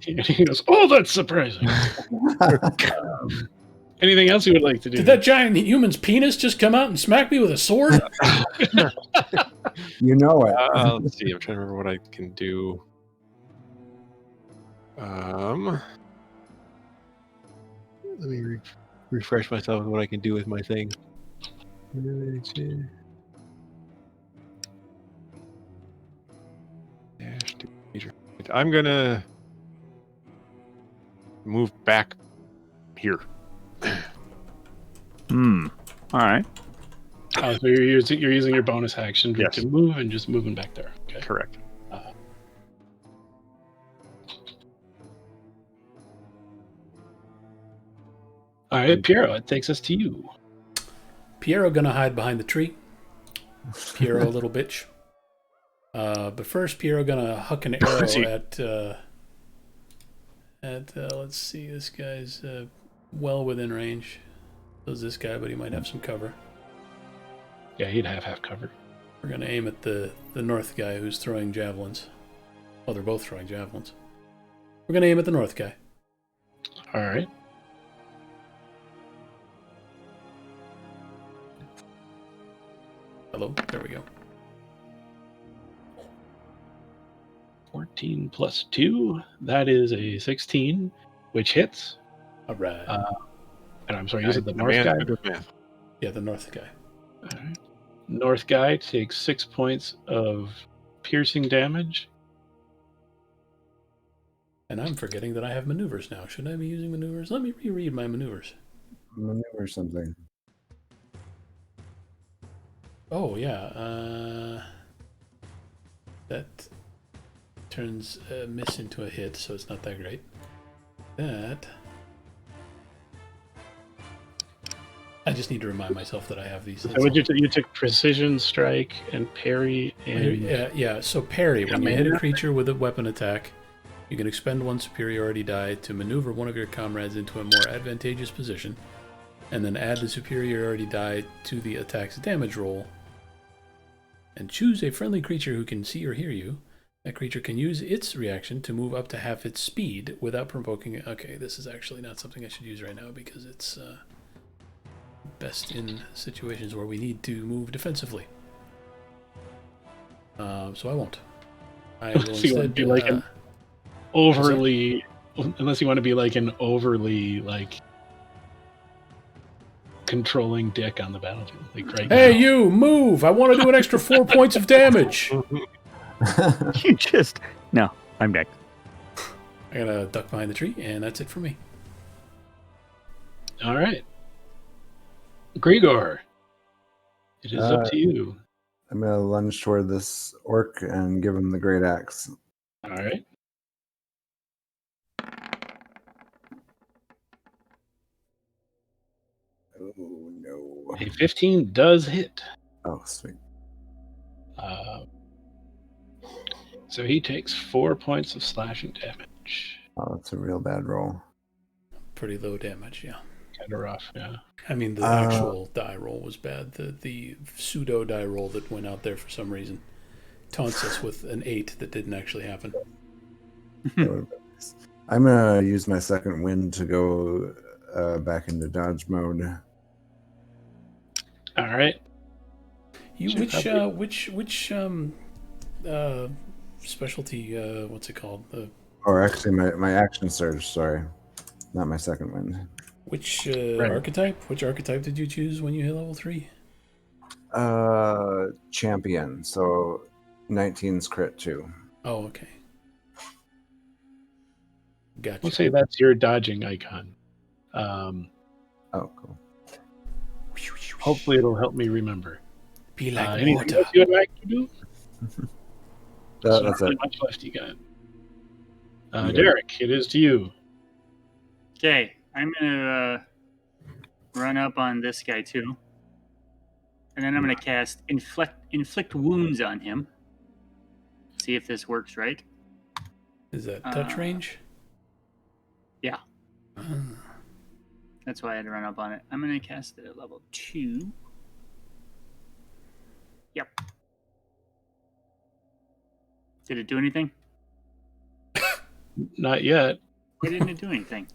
He goes, "Oh, that's surprising." Anything else you would like to do? Did that giant human's penis just come out and smack me with a sword? You know it. Let's see. I'm trying to remember what I can do. Let me refresh myself with what I can do with my thing. I'm gonna move back here. All right. Oh, so you're using your bonus action Yes. to move and just moving back there. Okay. Correct. All right, Piero, it takes us to you. Piero gonna hide behind the tree. Piero, little bitch. But first, Piero gonna huck an arrow at let's see, this guy's well within range. So is this guy, but he might have some cover. Yeah, he'd have half cover. We're gonna aim at the north guy who's throwing javelins. Well, they're both throwing javelins. We're gonna aim at the north guy. All right. Hello, there we go. 14 plus 2. That is a 16, which hits. All right. And I'm sorry, is it the north guy? Yeah, the north guy. All right. North guy takes 6 points of piercing damage. And I'm forgetting that I have maneuvers now. Should I be using maneuvers? Let me reread my maneuvers. Maneuver something. Oh, yeah. That turns a miss into a hit, so it's not that great. That... I just need to remind myself that I have these. So you took precision strike and parry and... Yeah, so parry. When you hit a creature with a weapon attack, you can expend one superiority die to maneuver one of your comrades into a more advantageous position, and then add the superiority die to the attack's damage roll, and choose a friendly creature who can see or hear you. That creature can use its reaction to move up to half its speed without provoking... Okay, this is actually not something I should use right now because it's best in situations where we need to move defensively. So I won't. I will So you want to instead... be like an overly... Unless you want to be like an overly, like... controlling dick on the battlefield. Like right Hey, now. you, move! I want to do an extra 4 points of damage! You just... No, I'm next. I gotta duck behind the tree, and that's it for me. All right. Grigor, it is up to you. I'm gonna lunge toward this orc and give him the great axe. All right. Oh no! A 15 does hit. Oh sweet. So he takes 4 points of slashing damage. Oh, that's a real bad roll. Pretty low damage, yeah. Kind of rough, yeah. I mean, the actual die roll was bad. The pseudo die roll that went out there for some reason taunts us with an 8 that didn't actually happen. I'm gonna use my second wind to go back into dodge mode. All right. You which specialty? What's it called? Or actually, my action surge. Sorry, not my second wind. Which Right. archetype? Which archetype did you choose when you hit level 3? Champion. So 19's crit too. Oh, okay. Gotcha. We'll say that's your dodging icon. Oh, cool. Hopefully it'll help me remember. Be like Anything water. else you would like to do? That's not it. really much left you got. Yeah. Derek, it is to you. Okay, I'm gonna run up on this guy too. And then I'm going to cast inflict wounds on him. See if this works right. Is that touch range? Yeah. That's why I had to run up on it. I'm going to cast it at level 2. Yep. Did it do anything? Not yet. Why didn't it do anything?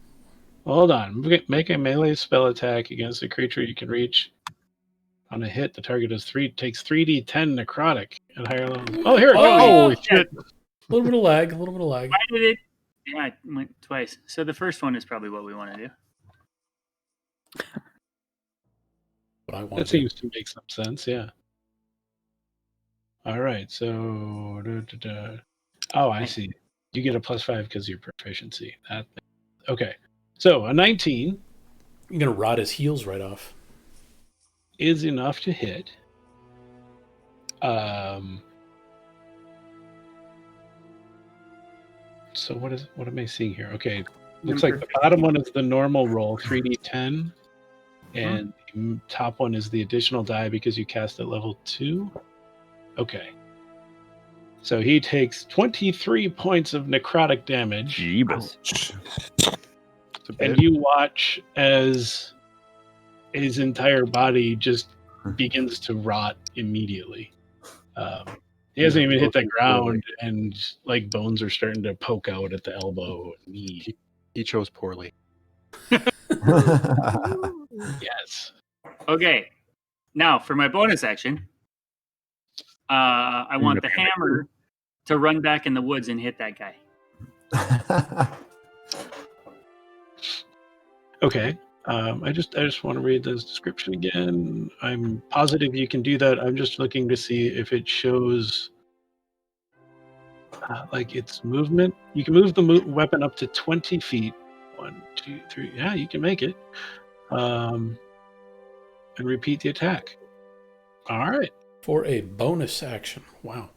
Hold on. Make a melee spell attack against a creature you can reach. On a hit, the target takes 3d10 necrotic at higher levels. Oh, here it goes. Holy shit. A little bit of lag. Why did it? Yeah, it went twice. So the first one is probably what we want to do. What I want That to do. seems to make some sense, yeah. All right, so... Oh, I see. You get a +5 because of your proficiency. Okay, so a 19 You're going to rot his heels right off. is enough to hit. So what am I seeing here? Okay, looks like the bottom one is the normal roll, 3d10, and the top one is the additional die because you cast at level 2. Okay. So he takes 23 points of necrotic damage. Jeebus. And you watch as his entire body just begins to rot immediately. He hasn't even hit the ground, and like bones are starting to poke out at the elbow and knee. He chose poorly. Yes. Okay. Now, for my bonus action, I want the hammer to run back in the woods and hit that guy. Okay. I just want to read this description again. I'm positive you can do that. I'm just looking to see if it shows like its movement. You can move the weapon up to 20 feet. 1, 2, 3. Yeah, you can make it. And repeat the attack. All right. For a bonus action. Wow.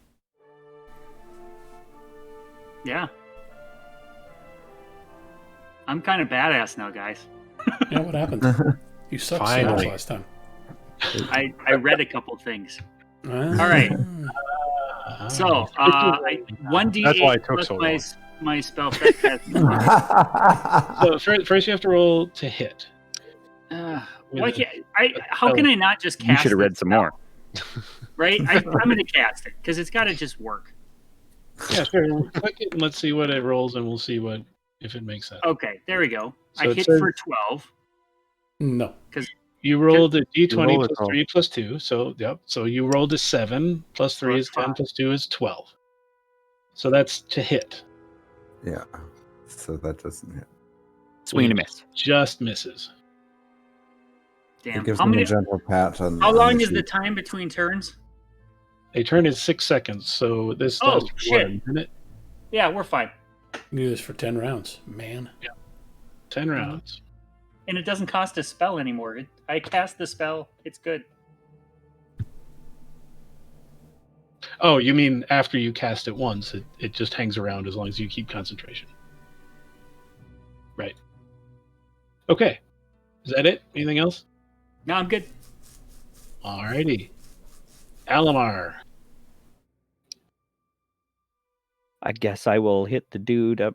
Yeah. I'm kind of badass now, guys. Yeah, what happened? You sucked so much Finally. last time. I read a couple things. All right. So, 1d8 That's why it took plus so long. my spell effect has... So first you have to roll to hit. Why can't how can I not just cast You should have read this some spell? more. Right? I'm going to cast it because it's got to just work. Yeah, sure. Click it and let's see what it rolls, and we'll see if it makes sense. Okay, there we go. So I it hit says- for 12. No. You rolled a You d20 roll it plus all. 3 plus 2. So, yep. So you rolled a 7 plus 3 Plus is 10 5. plus 2 is 12. So that's to hit. Yeah. So that doesn't hit. Swing and a miss. Just misses. Damn. It gives How him many? a gentle pat on How on long is the cheek. time between turns? A turn is 6 seconds, so this Oh, lasts for shit. a minute. Yeah, we're fine. You can do this for 10 rounds. Man. 10 rounds. And it doesn't cost a spell anymore. I cast the spell. It's good. Oh, you mean after you cast it once, it just hangs around as long as you keep concentration. Right. Okay. Is that it? Anything else? No, I'm good. Alrighty. Alamar. I guess I will hit the dude up.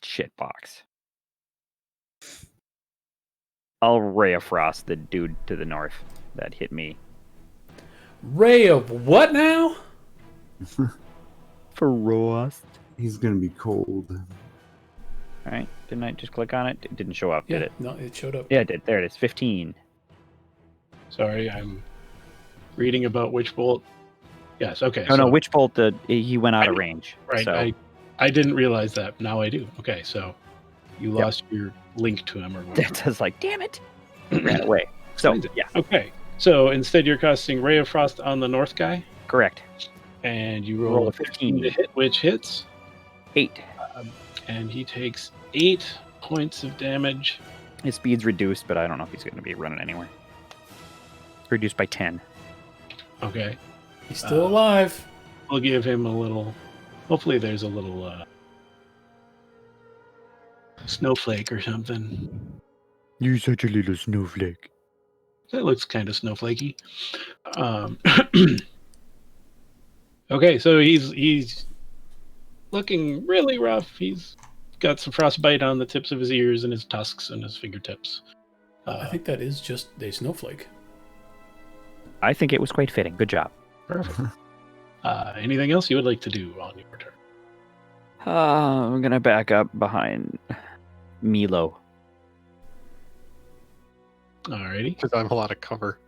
Shitbox. I'll Ray of Frost the dude to the north that hit me. Ray of what now? Frost. He's gonna be cold. All right. Didn't I just click on it? It didn't show up, Yeah, did it? no, it showed up. Yeah, it did. There it is. 15. Sorry, I'm reading about Witch Bolt. Yes, okay. Oh, so, no, Witch Bolt, he went out of I- range. Right, So, I didn't realize that. Now I do. Okay, so you lost your link to him or whatever. that's just like, damn it. It ran away. So, yeah, Okay, so instead you're casting Ray of Frost on the north guy, correct. and you roll, Roll a a 15 to 15. hit, which hits, 8. and he takes 8 points of damage. His speed's reduced, but I don't know if he's going to be running anywhere. Reduced by 10. Okay, He's still alive. I'll give him a little Hopefully there's a little snowflake or something. You're such a little snowflake. That looks kind of snowflakey. Okay, so he's looking really rough. He's got some frostbite on the tips of his ears and his tusks and his fingertips. I think that is just a snowflake. I think it was quite fitting. Good job. Perfect. Anything else you would like to do on your turn? I'm gonna back up behind Milo. Alrighty. Because I'm a lot of cover.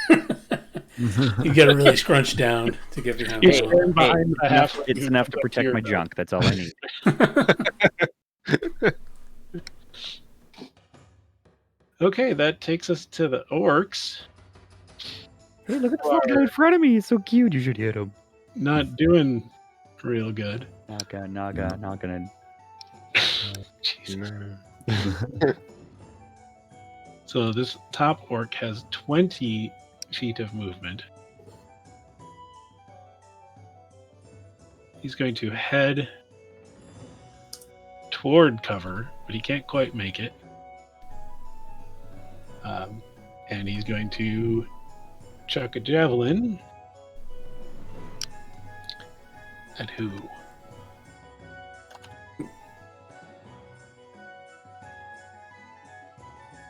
You got to really scrunch down to get behind. You the wall. stand behind the half. It's enough to protect my junk. That's all I need. Okay, that takes us to the orcs. Hey, look at the guy in front of me. He's so cute. You should hit him. Not doing real good. Not gonna. Jesus. So this top orc has 20 feet of movement. He's going to head toward cover, but he can't quite make it. And he's going to chuck a javelin at who?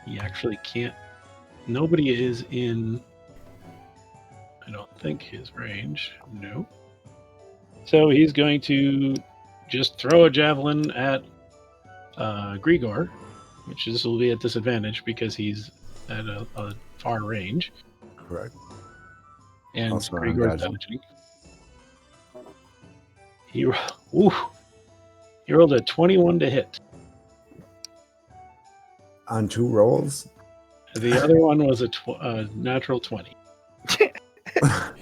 He actually can't. Nobody is in, I don't think, his range. No. So he's going to just throw a javelin at Grigor, which will be at disadvantage because he's at a far range. Correct. And Also Grigor's dodging. dodging. He rolled a 21 to hit. On 2 rolls? The other one was a natural 20.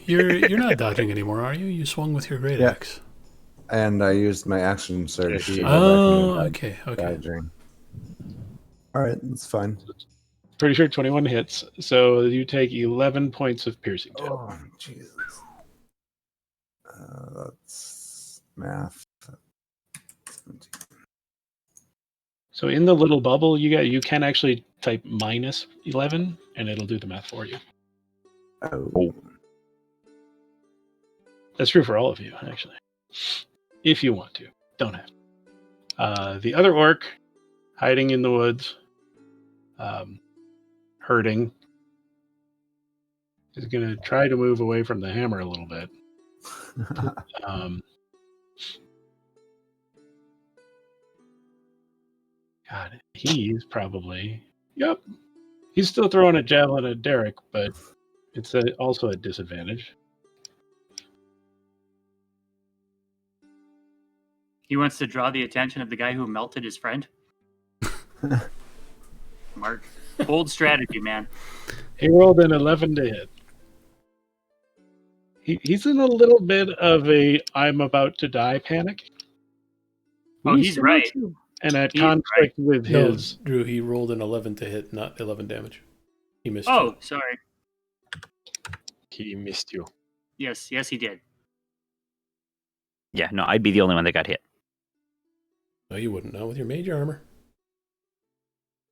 You're not dodging anymore, are you? You swung with your great Yeah. axe. And I used my action surge. to go back Oh, into okay. dodging. All right, that's fine. Pretty sure 21 hits. So you take 11 points of piercing damage. Oh, Jesus. That's math. 17. So in the little bubble you can actually type minus 11 and it'll do the math for you. Oh. That's true for all of you, actually. If you want to. Don't have to. The other orc, hiding in the woods, hurting, is going to try to move away from the hammer a little bit. God, he's probably... Yep. He's still throwing a javelin at Derek, but it's also a disadvantage. He wants to draw the attention of the guy who melted his friend. Mark, bold strategy, man. He rolled an 11 to hit. He's in a little bit of a I'm about to die panic. Oh, he's right. And at He's conflict with No, his... Drew, he rolled an 11 to hit, not 11 damage. He missed you. Oh, sorry. He missed you. Yes, he did. Yeah, no, I'd be the only one that got hit. No, you wouldn't. Not with your mage armor.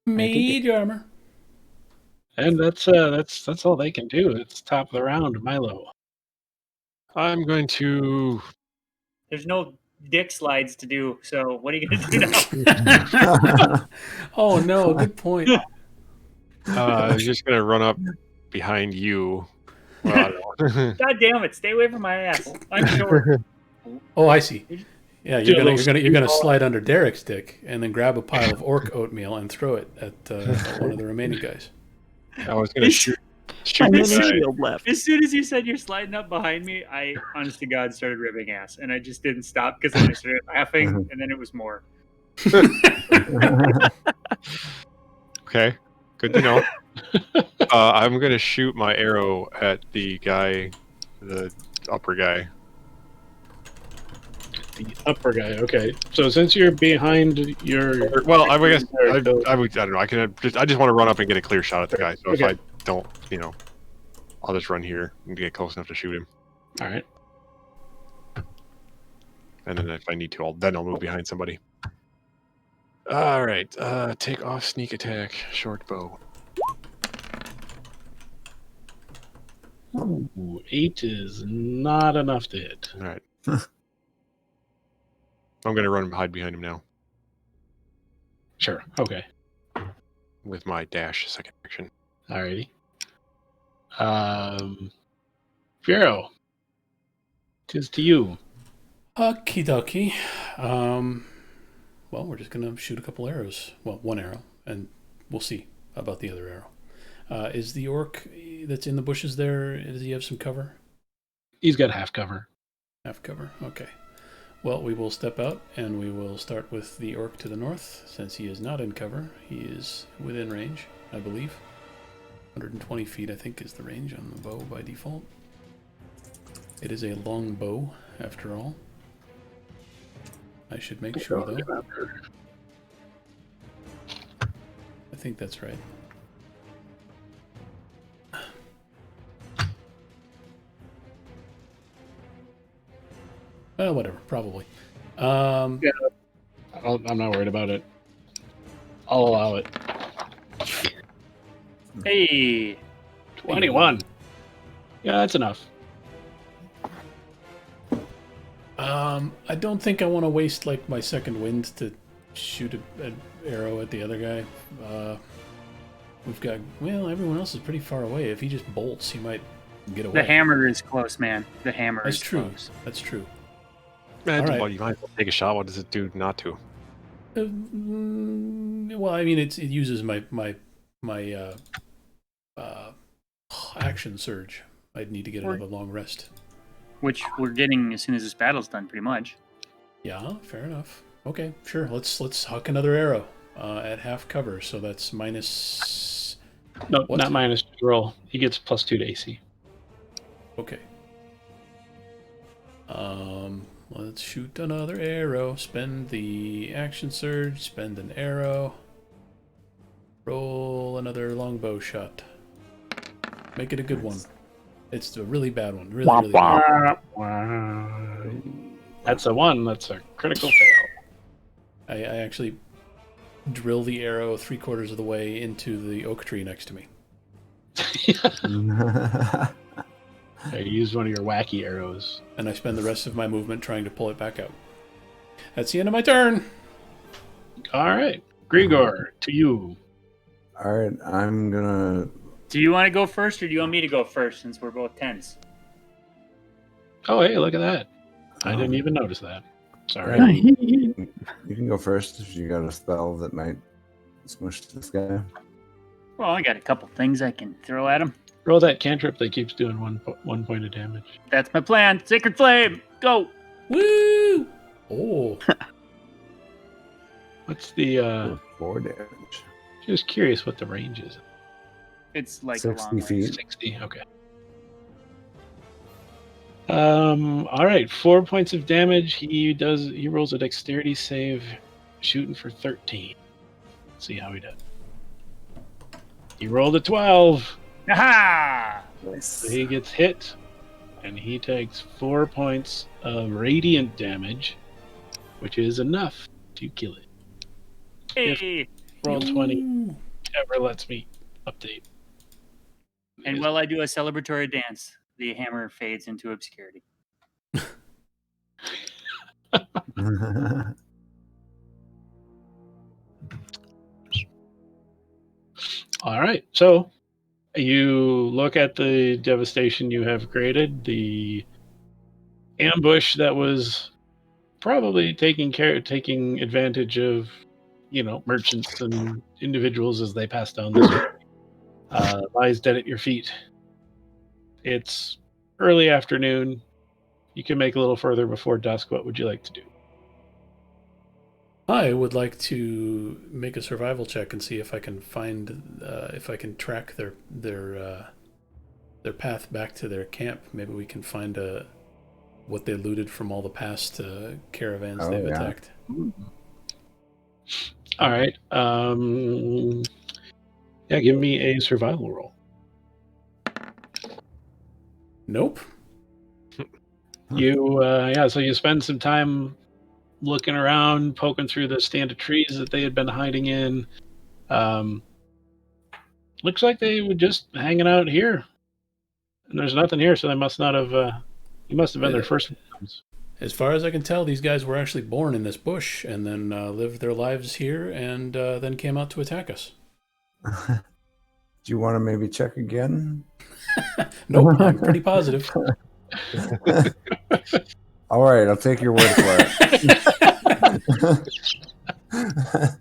think Mage armor. And that's all they can do. It's top of the round, Milo. I'm going to... There's no dick slides to do, so what are you going to do now? Oh, no. Good point. I'm just going to run up behind you. Well, I don't know. God damn it! Stay away from my ass. I'm short. Oh, I see. Yeah, Do a you're little gonna speedball. slide under Derek's dick and then grab a pile of orc oatmeal and throw it at one of the remaining guys. I was going to shoot I'm the gonna guy. shield left. As soon as you said you're sliding up behind me, I, honest to God, started ripping ass, and I just didn't stop because then I started laughing, and then it was more. Okay, good to know. I'm going to shoot my arrow at the guy, the upper guy. The upper guy. Okay. So since you're behind your... Well, I guess I There, so- don't know. I just want to run up and get a clear shot at the guy. So if Okay. I don't, I'll just run here and get close enough to shoot him. All right. And then if I need to, I'll move behind somebody. All right. Take off sneak attack, short bow. Ooh, 8 is not enough to hit. All right. I'm going to run and hide behind him now Sure. Okay. with my dash second action. Alrighty. Firo, 'tis to you. Okie dokie. Well, we're just gonna shoot a couple arrows. Well, one arrow, and we'll see about the other arrow. Is the orc that's in the bushes there? Does he have some cover? He's got half cover. Half cover. Okay. Well, we will step out, and we will start with the orc to the north. Since he is not in cover, he is within range, I believe. 120 feet, I think, is the range on the bow by default. It is a long bow, after all. I should make sure, though. I think that's right. Whatever, probably. Yeah, I'm not worried about it. I'll allow it. Hey, 21. Yeah, that's enough. I don't think I want to waste like my second wind to shoot an arrow at the other guy. We've got, well, everyone else is pretty far away. If he just bolts, he might get away. the hammer is close, man. The hammer That's is true. close. That's true. All right. Well, you might as well take a shot. What does it do not to? Well, I mean, it uses my action surge. I'd need to get another long rest. Which we're getting as soon as this battle's done, pretty much. Yeah, fair enough. Okay, sure. Let's huck another arrow at half cover. So that's minus. No, What? not minus. Roll. He gets +2 to AC. Okay. Let's shoot another arrow. Spend the action surge. Spend an arrow. Roll another longbow shot. Make it a good one. It's a really bad one. Really bad. That's a 1. That's a critical fail. I actually drill the arrow 3/4 of the way into the oak tree next to me. You used one of your wacky arrows. And I spend the rest of my movement trying to pull it back out. That's the end of my turn. All right. Grigor, to you. All right, I'm gonna. Do you want to go first, or do you want me to go first, since we're both 10s? Oh, hey, look at that. I didn't even notice that. Sorry. You can go first if you got a spell that might smush this guy. Well, I got a couple things I can throw at him. Roll that cantrip that keeps doing one point of damage. That's my plan. Sacred Flame, go! Woo! Oh. What's the... 4 damage. Just curious what the range is. It's like 60 a long feet. range. 60, okay. All right, 4 points of damage. He rolls a dexterity save, shooting for 13. Let's see how he does. He rolled a 12. Aha! So he gets hit, and he takes 4 points of radiant damage, which is enough to kill it. Hey! Roll 20 ever lets me update. And while I do a celebratory dance, the hammer fades into obscurity. All right, so you look at the devastation you have created, the ambush that was probably taking advantage of, merchants and individuals as they pass down this way, lies dead at your feet. It's early afternoon. You can make a little further before dusk. What would you like to do? I would like to make a survival check and see if I can find, if I can track their path back to their camp. Maybe we can find what they looted from all the past caravans they've attacked. All right. Give me a survival roll. Nope. So you spend some time looking around, poking through the stand of trees that they had been hiding in. Looks like they were just hanging out here, and there's nothing here, so they must not have. You must have been their first victims. As far as I can tell, these guys were actually born in this bush and then lived their lives here and then came out to attack us. Do you want to maybe check again? Nope, I'm pretty positive. All right, I'll take your word for it.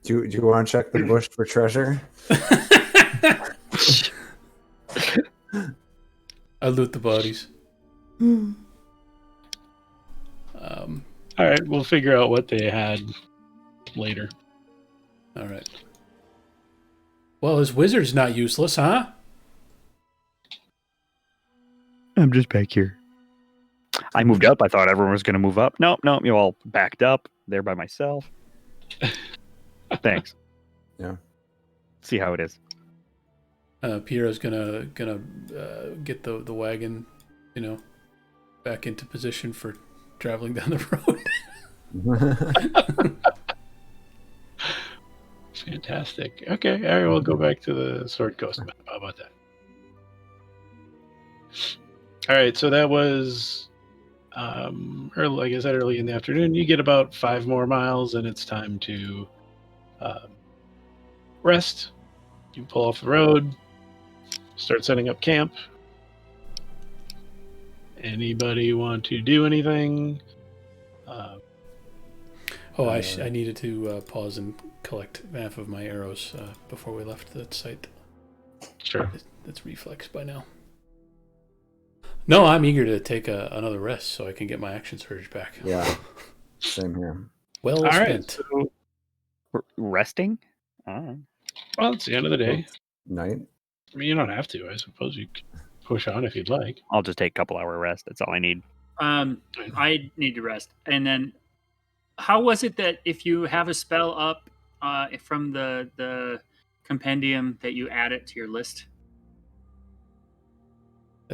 Do you want to check the bush for treasure? I loot the bodies. All right, we'll figure out what they had later. All right. Well, this wizard's not useless, huh? I'm just back here. I moved up. I thought everyone was going to move up. Nope, you all backed up. There by myself. Thanks. Yeah. See how it is. Piero's gonna get the wagon, back into position for traveling down the road. Fantastic. Okay, all right, we'll go back to the Sword Coast map. How about that? All right, so that was early, like I said, early in the afternoon. You get about 5 more miles, and it's time to rest. You pull off the road, start setting up camp. Anybody want to do anything? I needed to pause and collect half of my arrows before we left that site. Sure. That's reflex by now. No, I'm eager to take another rest so I can get my action surge back. Yeah, same here. Well All spent. right, so, Resting? well, it's the end of the day. Night. I mean, you don't have to. I suppose you could push on if you'd like. I'll just take a couple hour rest. That's all I need. I need to rest. And then, how was it that if you have a spell up from the compendium that you add it to your list?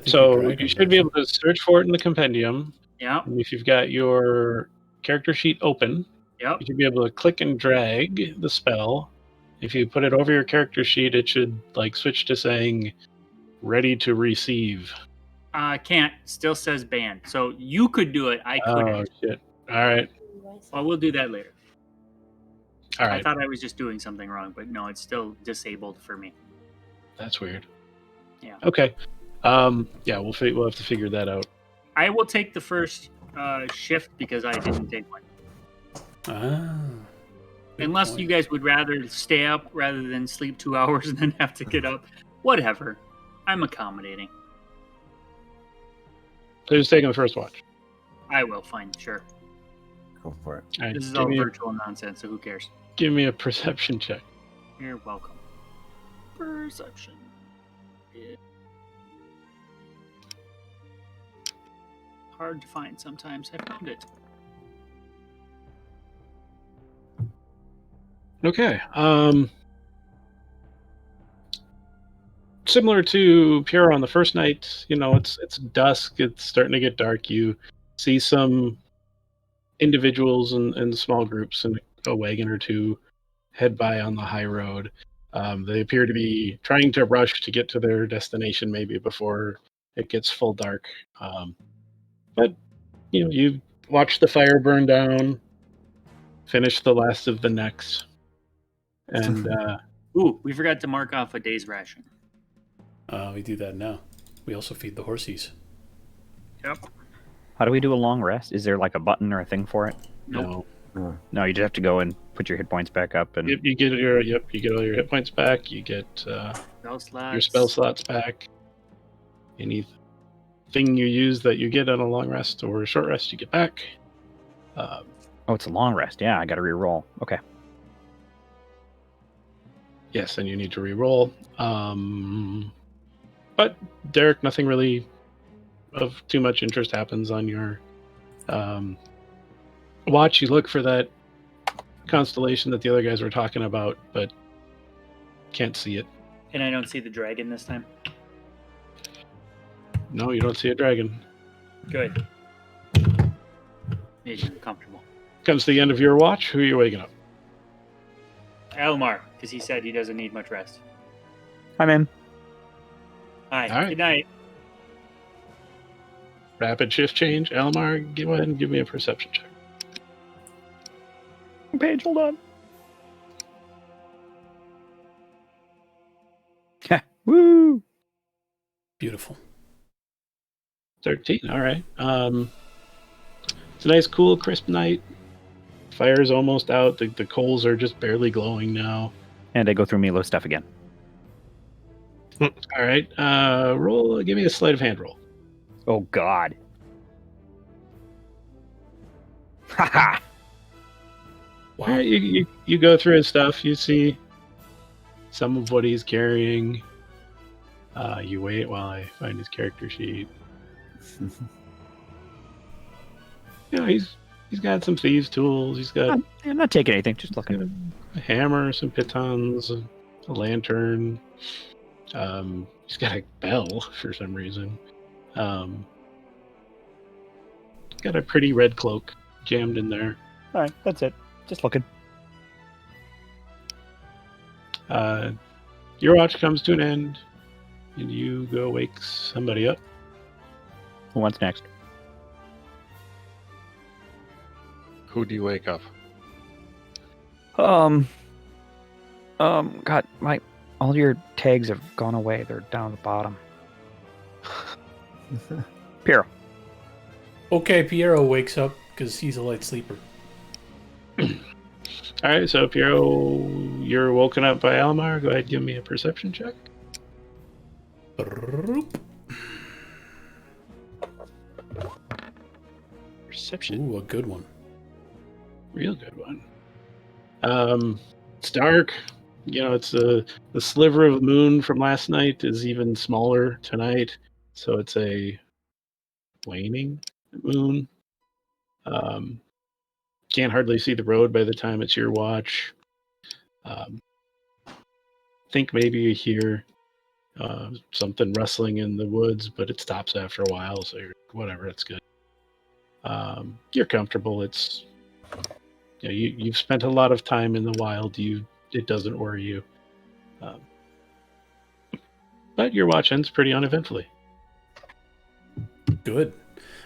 So you should be able to search for it in the compendium. Yeah. And if you've got your character sheet open, Yep. you should be able to click and drag the spell. If you put it over your character sheet, it should switch to saying "ready to receive." Can't. Still says banned. So you could do it. I couldn't. Oh shit! All right. Well, we'll do that later. All I right. thought I was just doing something wrong, but no, it's still disabled for me. That's weird. Yeah. Okay. Yeah, we'll have to figure that out. I will take the first shift because I didn't take one. Unless point. you guys would rather stay up rather than sleep 2 hours and then have to get up. Whatever. I'm accommodating. So who's taking the first watch? I will, fine, sure. Go for it. All right, This is give all me virtual nonsense, so who cares? give me a perception check. You're welcome. Perception. Hard to find sometimes. I found it. Okay. Similar to Pura on the first night, it's dusk. It's starting to get dark. You see some individuals in small groups and a wagon or two head by on the high road. They appear to be trying to rush to get to their destination maybe before it gets full dark. But you watch the fire burn down, finish the last of the necks, and Ooh, we forgot to mark off a day's ration. We do that now. We also feed the horsies. Yep. How do we do a long rest? Is there a button or a thing for it? Nope. No, you just have to go and put your hit points back up. And you get all your hit points back. You get Spell slots. your spell slots back. Anything you use that you get on a long rest or a short rest, you get back. oh, it's a long rest. Yeah, I got to re-roll. Okay. Yes, and you need to re-roll. But Derek, nothing really of too much interest happens on your watch. You look for that constellation that the other guys were talking about, but can't see it. And I don't see the dragon this time. No, you don't see a dragon. Good. Made me uncomfortable. Comes to the end of your watch. Who are you waking up? Elmar, because he said he doesn't need much rest. I'm in. Hi. All right. Good night. Rapid shift change. Elmar, go ahead and give me a perception check. Page, hold on. Woo! Beautiful. 13. All right. It's a nice, cool, crisp night. Fire's almost out. The coals are just barely glowing now. And I go through Milo's stuff again. All right. Roll. Give me a sleight of hand roll. Oh, God. Haha! All right, you go through his stuff. You see some of what he's carrying. You wait while I find his character sheet. He's got some thieves' tools. He's got I'm not taking anything, just looking. a hammer, some pitons, a lantern. He's got a bell for some reason. Got a pretty red cloak jammed in there. All right, that's it. Just looking. Your watch comes to an end, and you go wake somebody up. Who wants next? Who do you wake up? God, all your tags have gone away. They're down at the bottom. Piero. Okay, Piero wakes up because he's a light sleeper. All right, so Piero, you're woken up by Almar. Go ahead and give me a perception check. Perception. Ooh, a good one. Real good one. It's dark. It's the sliver of the moon from last night is even smaller tonight, so it's a waning moon. Can't hardly see the road by the time it's your watch. Think maybe you hear something rustling in the woods, but it stops after a while, so whatever, it's good. You're comfortable. It's you've spent a lot of time in the wild. It doesn't worry you. But your watch ends pretty uneventfully. Good.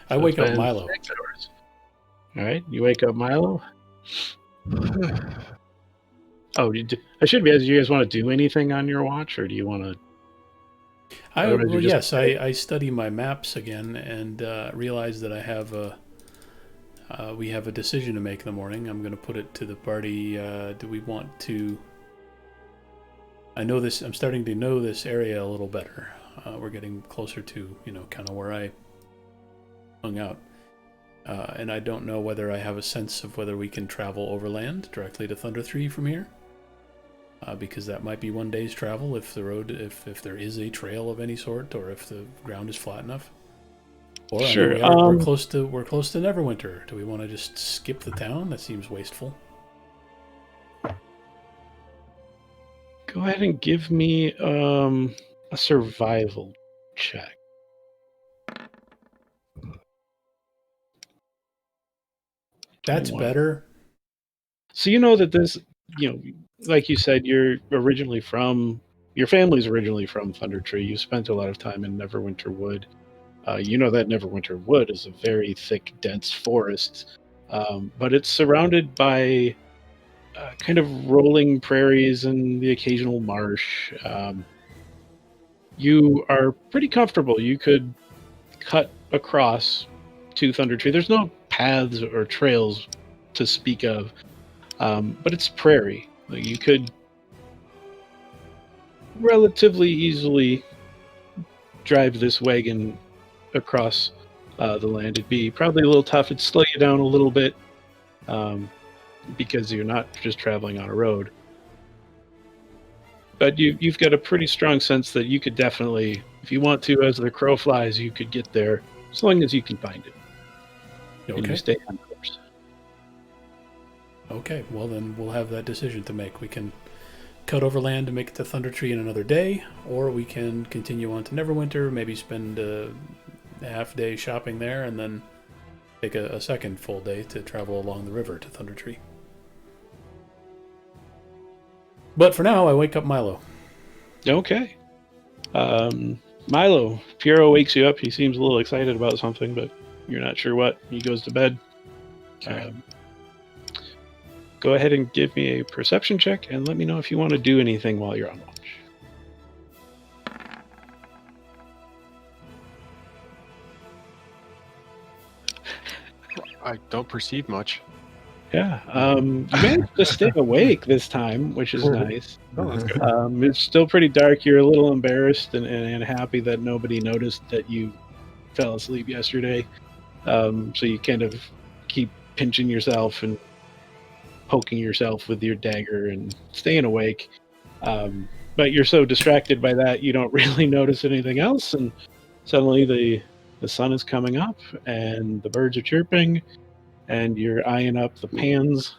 I So wake it's up been Milo. 6 hours. All right, you wake up Milo. Oh, I should be asking, do you guys want to do anything on your watch, or do you want to? Yes, I study my maps again and realize that I have we have a decision to make in the morning. I'm going to put it to the party. Do we want to? I know this. I'm starting to know this area a little better. We're getting closer to kind of where I hung out. And I don't know whether I have a sense of whether we can travel overland directly to Thunder 3 from here. Because that might be one day's travel if the road, if there is a trail of any sort, or if the ground is flat enough. Or Sure. we're close to Neverwinter. Do we want to just skip the town? That seems wasteful. Go ahead and give me a survival check. That's better. So you know that this, like you said, your family's originally from Thunder Tree. You spent a lot of time in Neverwinter Wood. You know that Neverwinter Wood is a very thick, dense forest, but it's surrounded by kind of rolling prairies and the occasional marsh. You are pretty comfortable. You could cut across to Thunder Tree. There's no paths or trails to speak of, but it's prairie. Like, you could relatively easily drive this wagon across the land. It'd be probably a little tough. It'd slow you down a little bit because you're not just traveling on a road. But you've got a pretty strong sense that you could definitely, if you want to, as the crow flies, you could get there as long as you can find it. And you stay on course. Okay, well then we'll have that decision to make. We can cut overland to make it to Thunder Tree in another day, or we can continue on to Neverwinter, maybe spend a half day shopping there, and then take a second full day to travel along the river to Thunder Tree. But for now, I wake up Milo. Okay. Milo, Piero wakes you up. He seems a little excited about something, but you're not sure what. He goes to bed. Okay. Go ahead and give me a perception check and let me know if you want to do anything while you're on watch. I don't perceive much. Yeah, you managed to stay awake this time, which is nice. Oh, that's good. It's still pretty dark. You're a little embarrassed and happy that nobody noticed that you fell asleep yesterday. So you kind of keep pinching yourself and poking yourself with your dagger and staying awake. But you're so distracted by that, you don't really notice anything else. And suddenly the sun is coming up and the birds are chirping and you're eyeing up the pans.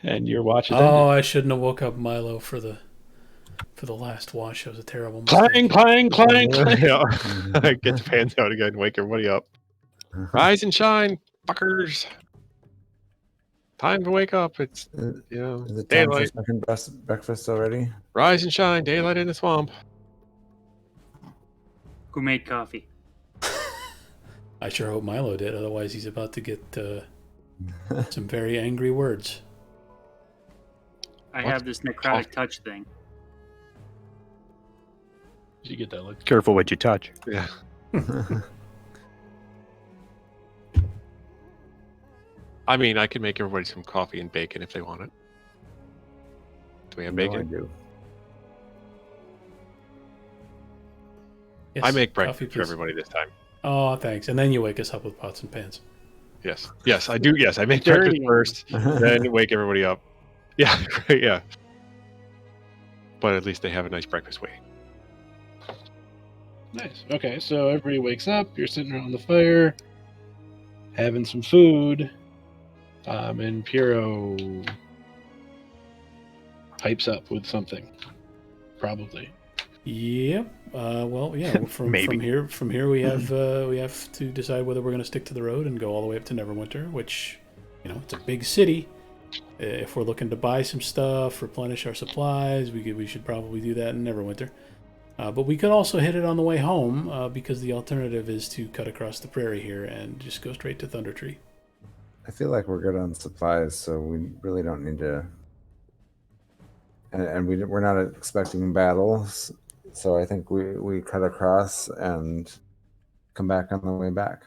And your watch is ended. I shouldn't have woke up Milo for the last watch. That was a terrible mistake. Clang. Yeah. Get the pans out again, wake everybody up. Rise and shine, fuckers. Time to wake up. It's, Is it time daylight. for second breakfast already? Rise and shine, daylight in the swamp. Who made coffee? I sure hope Milo did, otherwise he's about to get some very angry words. I What? have this necrotic touch thing. Did you get that look? Careful what you touch. Yeah. I mean, I can make everybody some coffee and bacon if they want it. Do we have No, I bacon? do. Yes, I make coffee, breakfast for please. everybody this time. Oh, thanks. And then you wake us up with pots and pans. Yes, I do. Yes, I make Dirty. breakfast first, then wake everybody up. Yeah, right, yeah. But at least they have a nice breakfast waiting. Nice. Okay, so everybody wakes up. You're sitting around the fire, having some food, and Piero pipes up with something, probably. Yep. Well, yeah. From here we have to decide whether we're going to stick to the road and go all the way up to Neverwinter, which, it's a big city. If we're looking to buy some stuff, replenish our supplies, we should probably do that in Neverwinter. But we could also hit it on the way home because the alternative is to cut across the prairie here and just go straight to Thunder Tree. I feel like we're good on supplies, so we really don't need to. And we're not expecting battles, so I think we cut across and come back on the way back.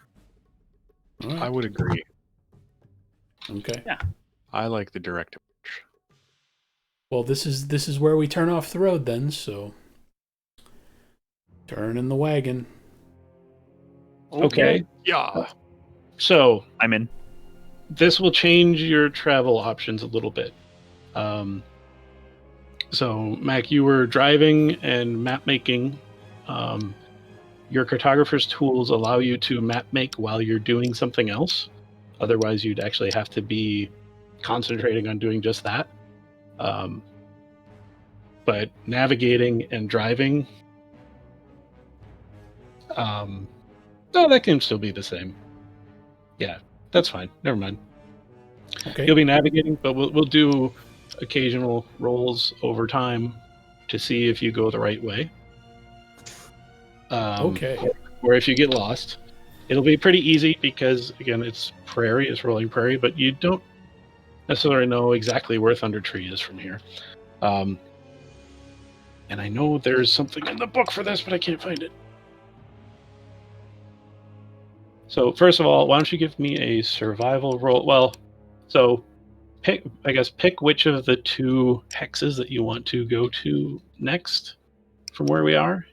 All right. I would agree. Okay. I like the direct approach. Well, this is where we turn off the road then, so turn in the wagon. Okay. Yeah. So I'm in. this will change your travel options a little bit. So, Mac, you were driving and map making. Your cartographer's tools allow you to map make while you're doing something else. Otherwise, you'd actually have to be concentrating on doing just that. But navigating and driving, no, that can still be the same. Yeah, that's fine. Never mind. Okay. You'll be navigating, but we'll do occasional rolls over time to see if you go the right way. Okay. Or if you get lost. It'll be pretty easy because, again, it's prairie, it's rolling prairie, but you don't necessarily know exactly where Thunder Tree is from here. And I know there's something in the book for this, but I can't find it. So, first of all, why don't you give me a survival roll? Well, so pick which of the two hexes that you want to go to next from where we are.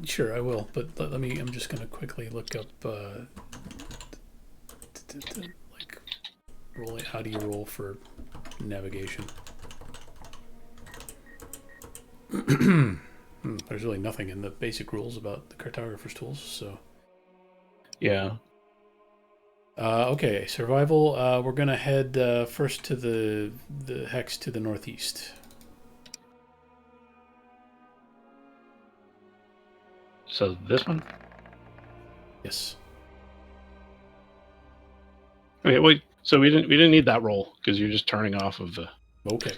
Sure, I will, but let me, I'm just going to quickly look up, like, rolling, how do you roll for navigation? There's really nothing in the basic rules about the cartographer's tools, so. Yeah. Okay, survival. We're gonna head first to the hex to the northeast. So this one? Yes. Okay, wait. So we didn't need that roll because you're just turning off of the. Okay.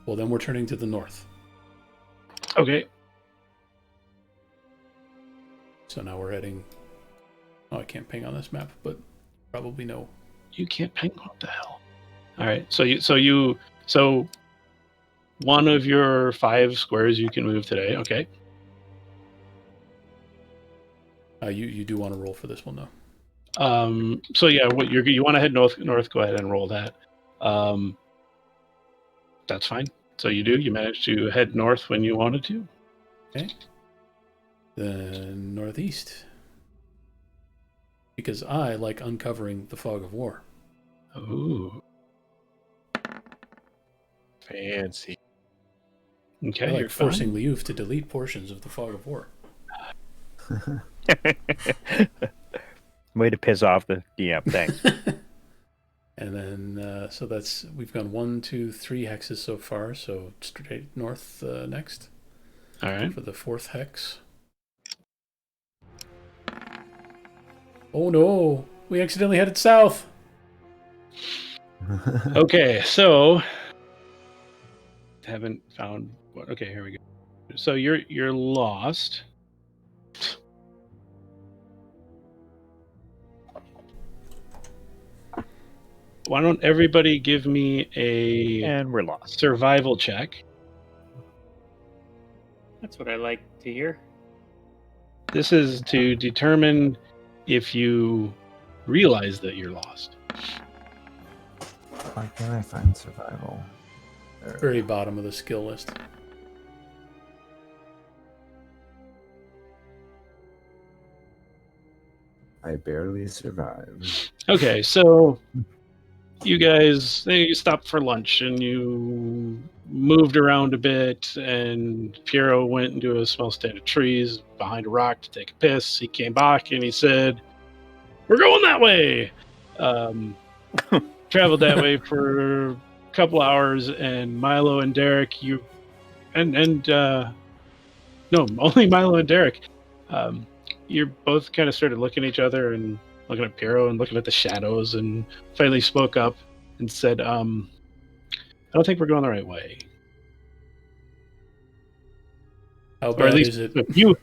Well, then we're turning to the north. Okay. So now we're heading. Oh, I can't ping on this map, but probably no. You can't ping. What the hell? All right. So one of your 5 squares you can move today. Okay. You do want to roll for this one though. So yeah, what you want to head north? Go ahead and roll that. That's fine. So you managed to head north when you wanted to. Okay. The northeast. Because I like uncovering the fog of war. Ooh. Fancy. Okay. I You're like forcing fine. Liuf to delete portions of the fog of war. Way to piss off the DM. Thanks. And then, so we've gone 1, 2, 3 hexes so far. So straight north next. All right. For the 4th hex. Oh no! We accidentally headed south! Okay, so haven't found what. Okay, here we go. So you're lost. Why don't everybody give me a And we're lost. survival check? That's what I like to hear. This is to determine if you realize that you're lost. Why can't I find survival? There. Very bottom of the skill list. I barely survived. Okay, so you guys, you stopped for lunch and you moved around a bit, and Piero went into a small stand of trees behind a rock to take a piss. He came back and he said, "We're going that way." Traveled that way for a couple hours, and Milo and Derek, no, only Milo and Derek, you both kind of started looking at each other and looking at Piero and looking at the shadows, and finally spoke up and said, I don't think we're going the right way. How Or at bad least is it? the 2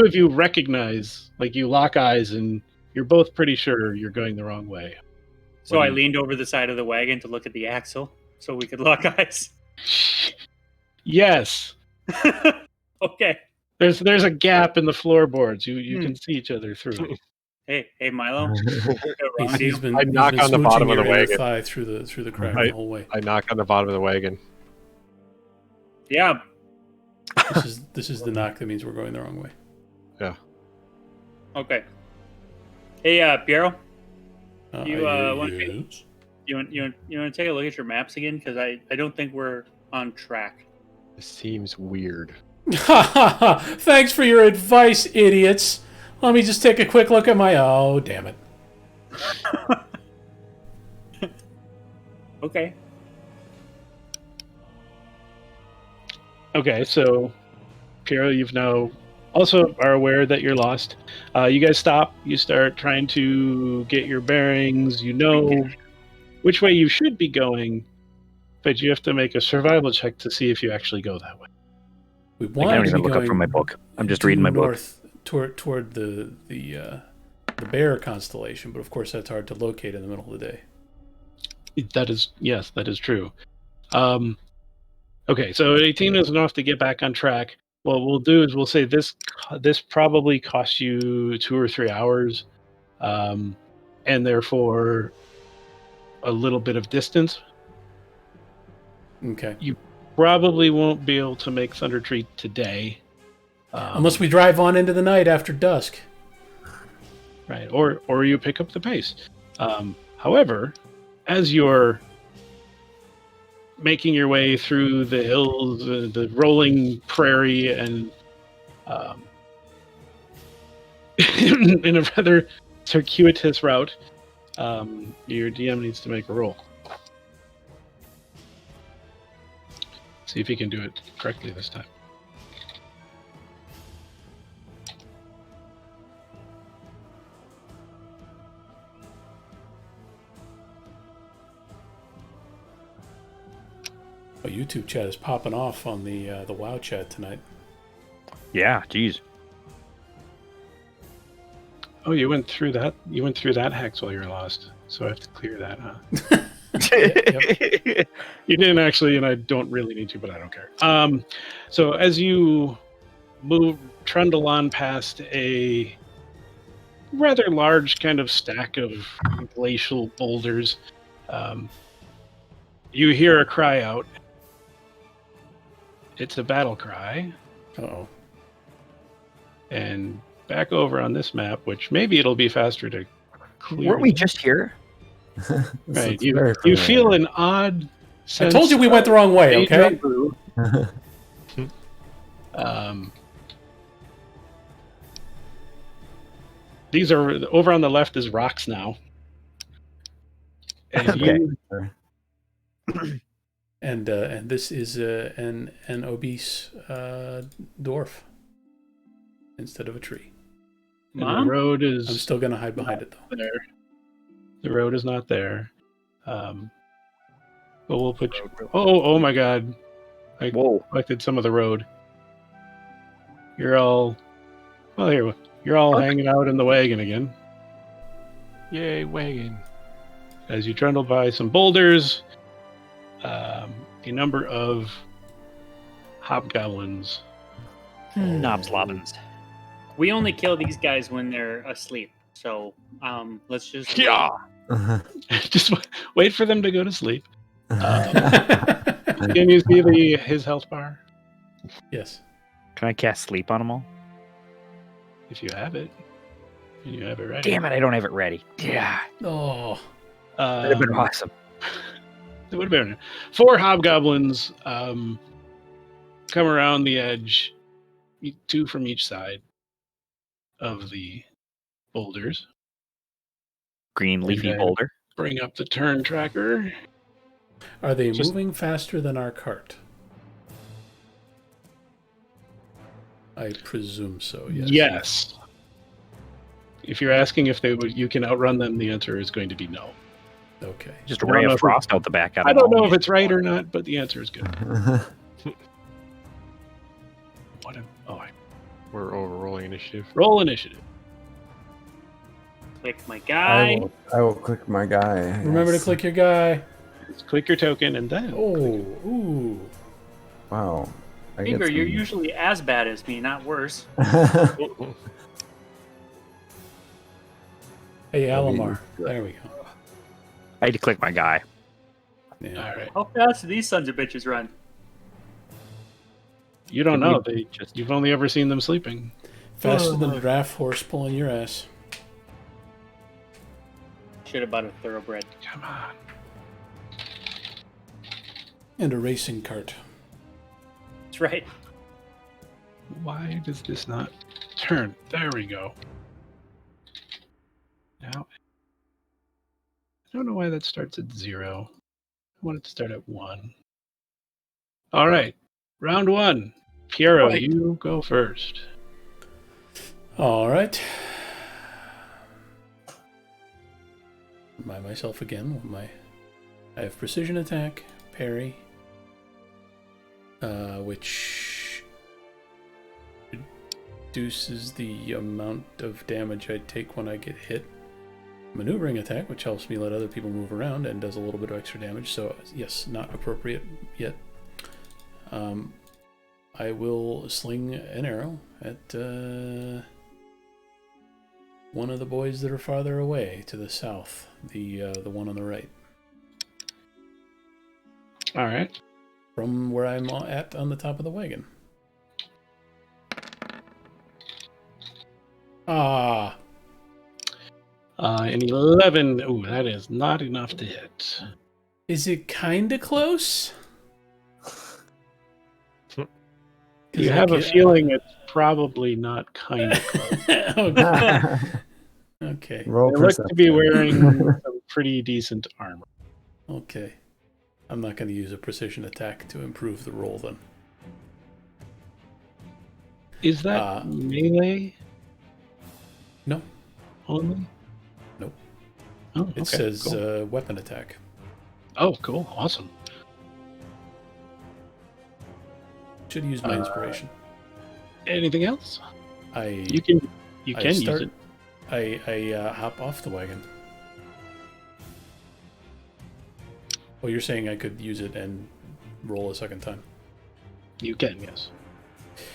of you recognize, like you lock eyes and you're both pretty sure you're going the wrong way. So I leaned over the side of the wagon to look at the axle so we could lock eyes. Yes. Okay. There's a gap in the floorboards. You can see each other through. Hey, Milo. He's been, I he's knock been on the bottom smooching of the your inner wagon. thigh through the crack the whole way. I knock on the bottom of the wagon. Yeah. This is the knock that means we're going the wrong way. Yeah. Okay. Hey, Piero. You yes. want to take a look at your maps again? Because I don't think we're on track. This seems weird. Thanks for your advice, idiots. Let me just take a quick look at my... Oh, damn it. Okay. Okay, so Piero, you've now also are aware that you're lost. You guys stop. You start trying to get your bearings. You know which way you should be going, but you have to make a survival check to see if you actually go that way. We I wanted don't to even be look up going from my book. I'm just due reading my book. north toward the bear constellation, but of course that's hard to locate in the middle of the day. That is true. Okay, so 18 is enough to get back on track. What we'll do is we'll say this probably costs you 2 or 3 hours, and therefore a little bit of distance. Okay. You probably won't be able to make Thunder Tree today. Unless we drive on into the night after dusk. Right, or you pick up the pace. However, as you're making your way through the hills, the rolling prairie, and in a rather circuitous route, Your DM needs to make a roll. See if he can do it correctly this time. Oh, YouTube chat is popping off on the WoW chat tonight. Yeah, geez. Oh, you went through that. You went through that hex while you were lost. So I have to clear that, huh? Yep. You didn't actually, and I don't really need to, but I don't care. So as you trundle on past a rather large kind of stack of glacial boulders, you hear a cry out. It's a battle cry. Uh-oh. And back over on this map, which maybe it'll be faster to clear. Weren't we just here? Right. You feel an odd sense. I told you we went the wrong way, okay? These are over on the left is rocks now. And Okay. And this is an obese dwarf instead of a tree. And the Mom? road I'm is still gonna hide behind it though. there. The road is not there. But we'll put you. Oh my God! I collected some of the road. You're all. Well, here you're all hanging out in the wagon again. Yay, wagon. As you trundle by some boulders, a number of hobgoblins. Knobslobbins. We only kill these guys when they're asleep. So let's just Yeah. Just wait for them to go to sleep. Can you see his health bar? Yes. Can I cast sleep on them all? If you have it. And you have it ready. Damn it, I don't have it ready. Yeah. Oh. That'd have been awesome. It would have been 4 hobgoblins come around the edge, 2 from each side of the boulders. Green leafy Okay. boulder. Bring up the turn tracker. Are they Just- moving faster than our cart? I presume so, yes. Yes. If you're asking if you can outrun them, the answer is going to be no. Okay. Just I a don't ray know of if frost out the back. I don't know if it's right or not, but the answer is good. We're overrolling initiative. Roll initiative. click my guy. I will click my guy. Remember to yes. click your guy. Just click your token and then. Oh, ooh. Wow. I get Finger, you're some- usually as bad as me, not worse. Hey, Alamar. There we go. I had to click my guy. Yeah. All right. How fast do these sons of bitches run? You don't Can know. we You've only ever seen them sleeping. Faster than a draft horse pulling your ass. Should have bought a thoroughbred. Come on. And a racing cart. That's right. Why does this not turn? There we go. Now, I don't know why that starts at 0. I want it to start at 1. All right. Round 1. Piero, Right. you go first. All right. By myself again. I have precision attack, parry, which reduces the amount of damage I take when I get hit. Maneuvering attack, which helps me let other people move around and does a little bit of extra damage. So yes, not appropriate yet. I will sling an arrow at one of the boys that are farther away to the south, the one on the right, All right. from where I'm at on the top of the wagon. Ah, An 11. Ooh, that is not enough to hit. is it kinda close? You have a feeling it's probably not kind of close. Okay. Okay. Roll They look to be perception. wearing some pretty decent armor. Okay. I'm not going to use a precision attack to improve the roll then. Is that melee No. only? Nope. Oh, It okay, says cool. weapon attack. Oh, cool. Awesome. Should use my inspiration. Anything else? I You can I use start. it. I hop off the wagon. Oh, you're saying I could use it and roll a second time? You can, yes.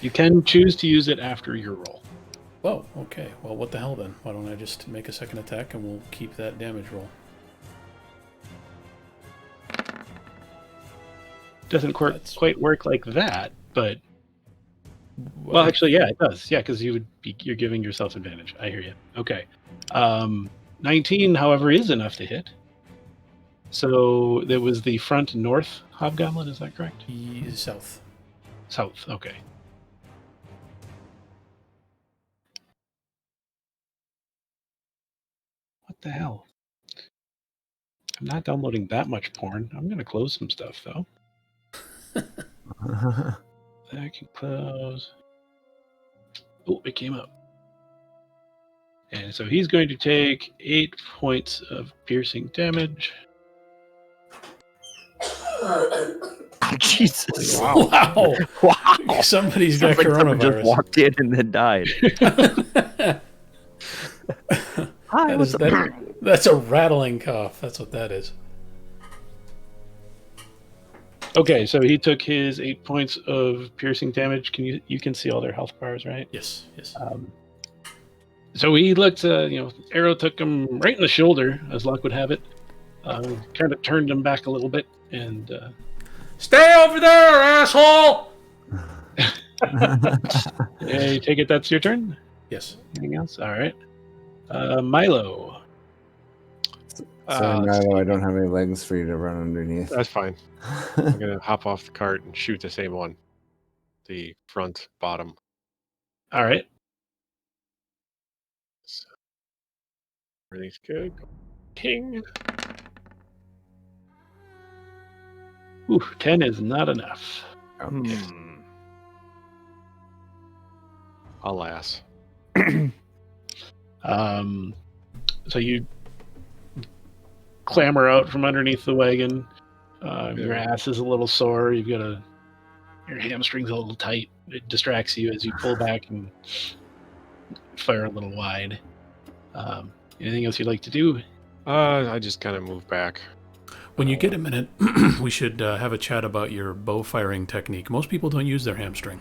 You can choose to use it after your roll. Oh, okay. Well, what the hell then? Why don't I just make a second attack and we'll keep that damage roll? Doesn't That's- quite work like that, but well, actually, yeah, it does. Yeah, because you're giving yourself advantage. I hear you. Okay. 19, however, is enough to hit. So there was the front north hobgoblin. Is that correct? South. South. Okay. What the hell? I'm not downloading that much porn. I'm gonna close some stuff though. That can close. Oh, it came up. And so he's going to take 8 points of piercing damage. Jesus. Wow. Wow. Somebody's got Sounds like someone just coronavirus. walked in and then died. Hi, what's up? That's a rattling cough. That's what that is. Okay, so he took his 8 points of piercing damage. You can see all their health bars, right? Yes, yes. So he looked, arrow took him right in the shoulder, as luck would have it. Kind of turned him back a little bit, and Stay over there, asshole! you take it. That's your turn. Yes. Anything else? All right. Milo. Sorry, Milo, I don't have any legs for you to run underneath. That's fine. I'm gonna hop off the cart and shoot the same one, the front bottom. All right. So, everything's good. King. Ooh, 10 is not enough. Alas. So you clamber out from underneath the wagon. Your ass is a little sore. Your hamstring's a little tight. It distracts you as you pull back and fire a little wide. Anything else you'd like to do? I just kind of move back. When you get a minute, we should have a chat about your bow firing technique. Most people don't use their hamstring.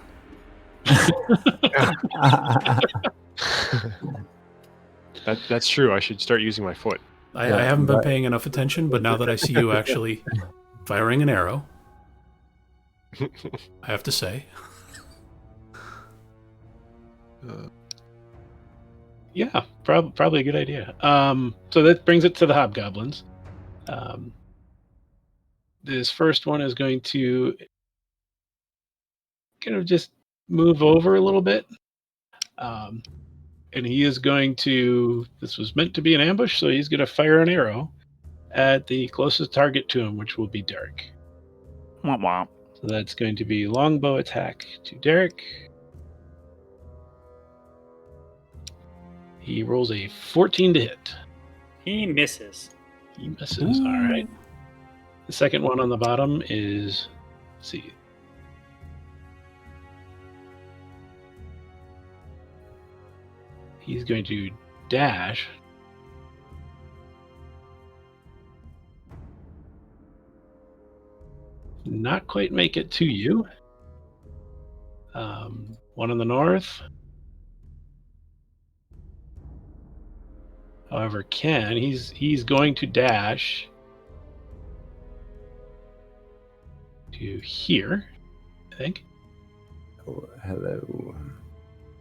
That's true. I should start using my foot. I haven't been paying enough attention, but now that I see you actually firing an arrow, I have to say. Yeah, probably a good idea. So that brings it to the hobgoblins. This first one is going to kind of just move over a little bit. And he is going to, this was meant to be an ambush, so he's going to fire an arrow at the closest target to him, which will be Derek. Womp womp. So that's going to be longbow attack to Derek. He rolls a 14 to hit. He misses. He misses. All right. The second one on the bottom is, let's see. He's going to dash. Not quite make it to you. One in the north. However, he's going to dash to here, I think. Oh, hello.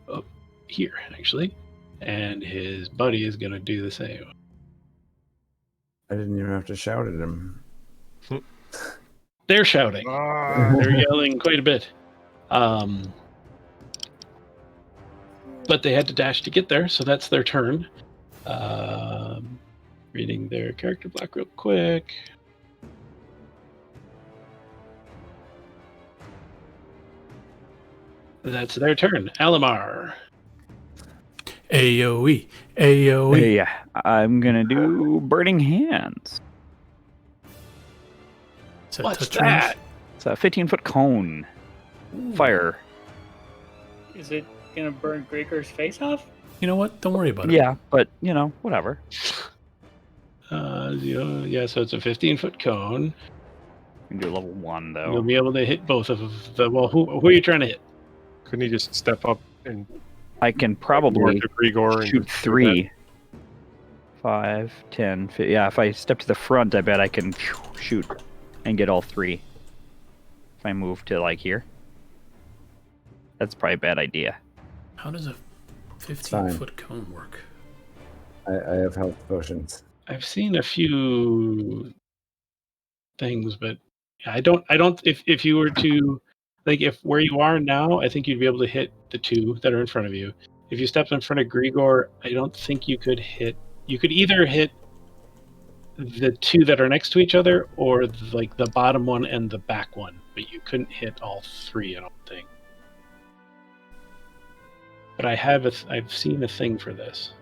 Oh, here, actually. And his buddy is going to do the same. I didn't even have to shout at him. They're shouting. They're yelling quite a bit. But they had to dash to get there, so that's their turn. Reading their character block real quick. That's their turn. Alamar. AoE. AoE. Yeah, I'm gonna do Burning Hands. Is that What's touch range? that? It's a 15-foot cone. Fire. Is it gonna burn Gregor's face off? You know what? Don't worry about it. Yeah, but, whatever. Yeah, so it's a 15-foot cone. You can do level 1, though. You'll be able to hit both of the. Well, who are you trying to hit? Couldn't he just step up and I can more probably to Grigor and shoot just do 3. 5, 10, 15. Yeah, if I step to the front, I bet I can shoot and get all 3. If I move to, here. That's probably a bad idea. How does a 15-foot cone work? I have health potions. I've seen a few things, but I don't. If you were to, if where you are now, I think you'd be able to hit the 2 that are in front of you. If you stepped in front of Grigor, I don't think you could hit. You could either hit the 2 that are next to each other, or the bottom one and the back one, but you couldn't hit all 3. I don't think. But I've seen a thing for this.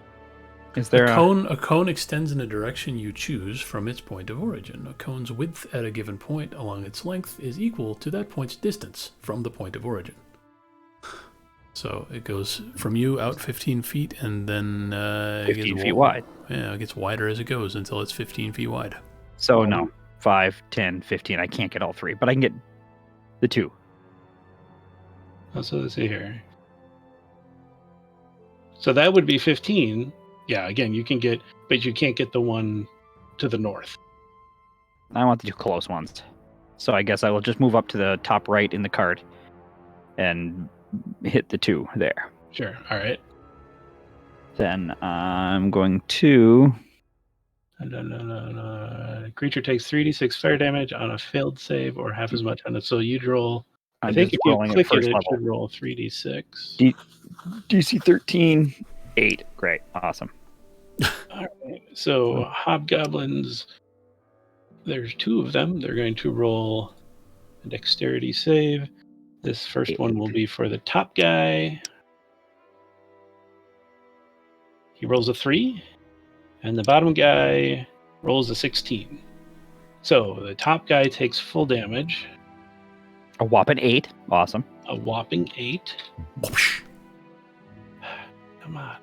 Is there A cone extends in a direction you choose from its point of origin. A cone's width at a given point along its length is equal to that point's distance from the point of origin. So it goes from you out 15 feet, and then 15 feet wide? Yeah, it gets wider as it goes until it's 15 feet wide. So, no. 5, 10, 15. I can't get all 3, but I can get the 2. So let's see here. So that would be 15. Yeah, again, you can get, but you can't get the one to the north. I want the 2 close ones. So I guess I will just move up to the top right in the card and hit the 2 there. Sure. All right. Then I'm going to... Creature takes 3d6 fire damage on a failed save, or half as much on it. So you'd roll. I I'm think just if you rolling at click first it, it level. should roll 3d6. DC 13, 8. Great. Awesome. All right. So hobgoblins, there's 2 of them. They're going to roll a dexterity save. This first one will be for the top guy. He rolls a 3, and the bottom guy rolls a 16. So the top guy takes full damage, A whopping 8. Awesome. a whopping 8. Come on.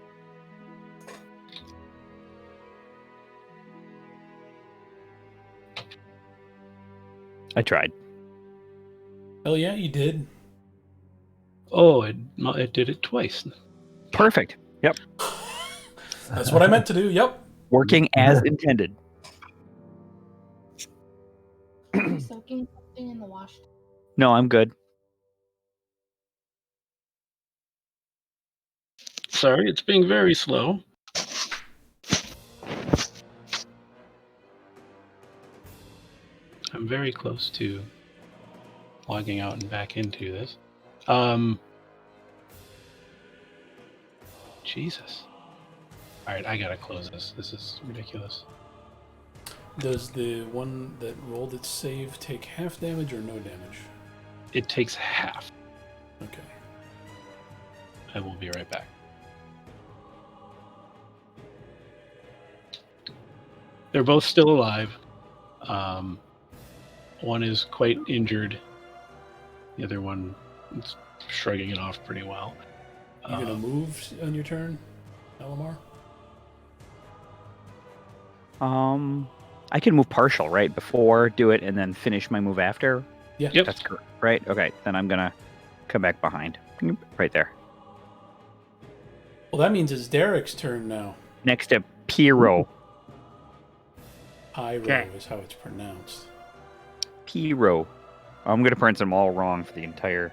I tried. Hell yeah, you did. Oh, it did it twice. Perfect. Yep. That's what I meant to do. Yep. Working as intended. Are you soaking something in the wash? No, I'm good. Sorry, it's being very slow. I'm very close to logging out and back into this. Jesus. All right, I gotta close this. This is ridiculous. Does the one that rolled its save take half damage or no damage? It takes half. Okay. I will be right back. They're both still alive. One is quite injured. The other one is shrugging it off pretty well. You gonna move on your turn, Alamar? I can move partial, right? Before, do it, and then finish my move after? Yeah. Yep. That's correct, right? Okay, then I'm gonna come back behind. Right there. Well, that means it's Derek's turn now. Next to Pyro. Pyro Okay. is how it's pronounced. Pyro. I'm gonna pronounce them all wrong for the entire...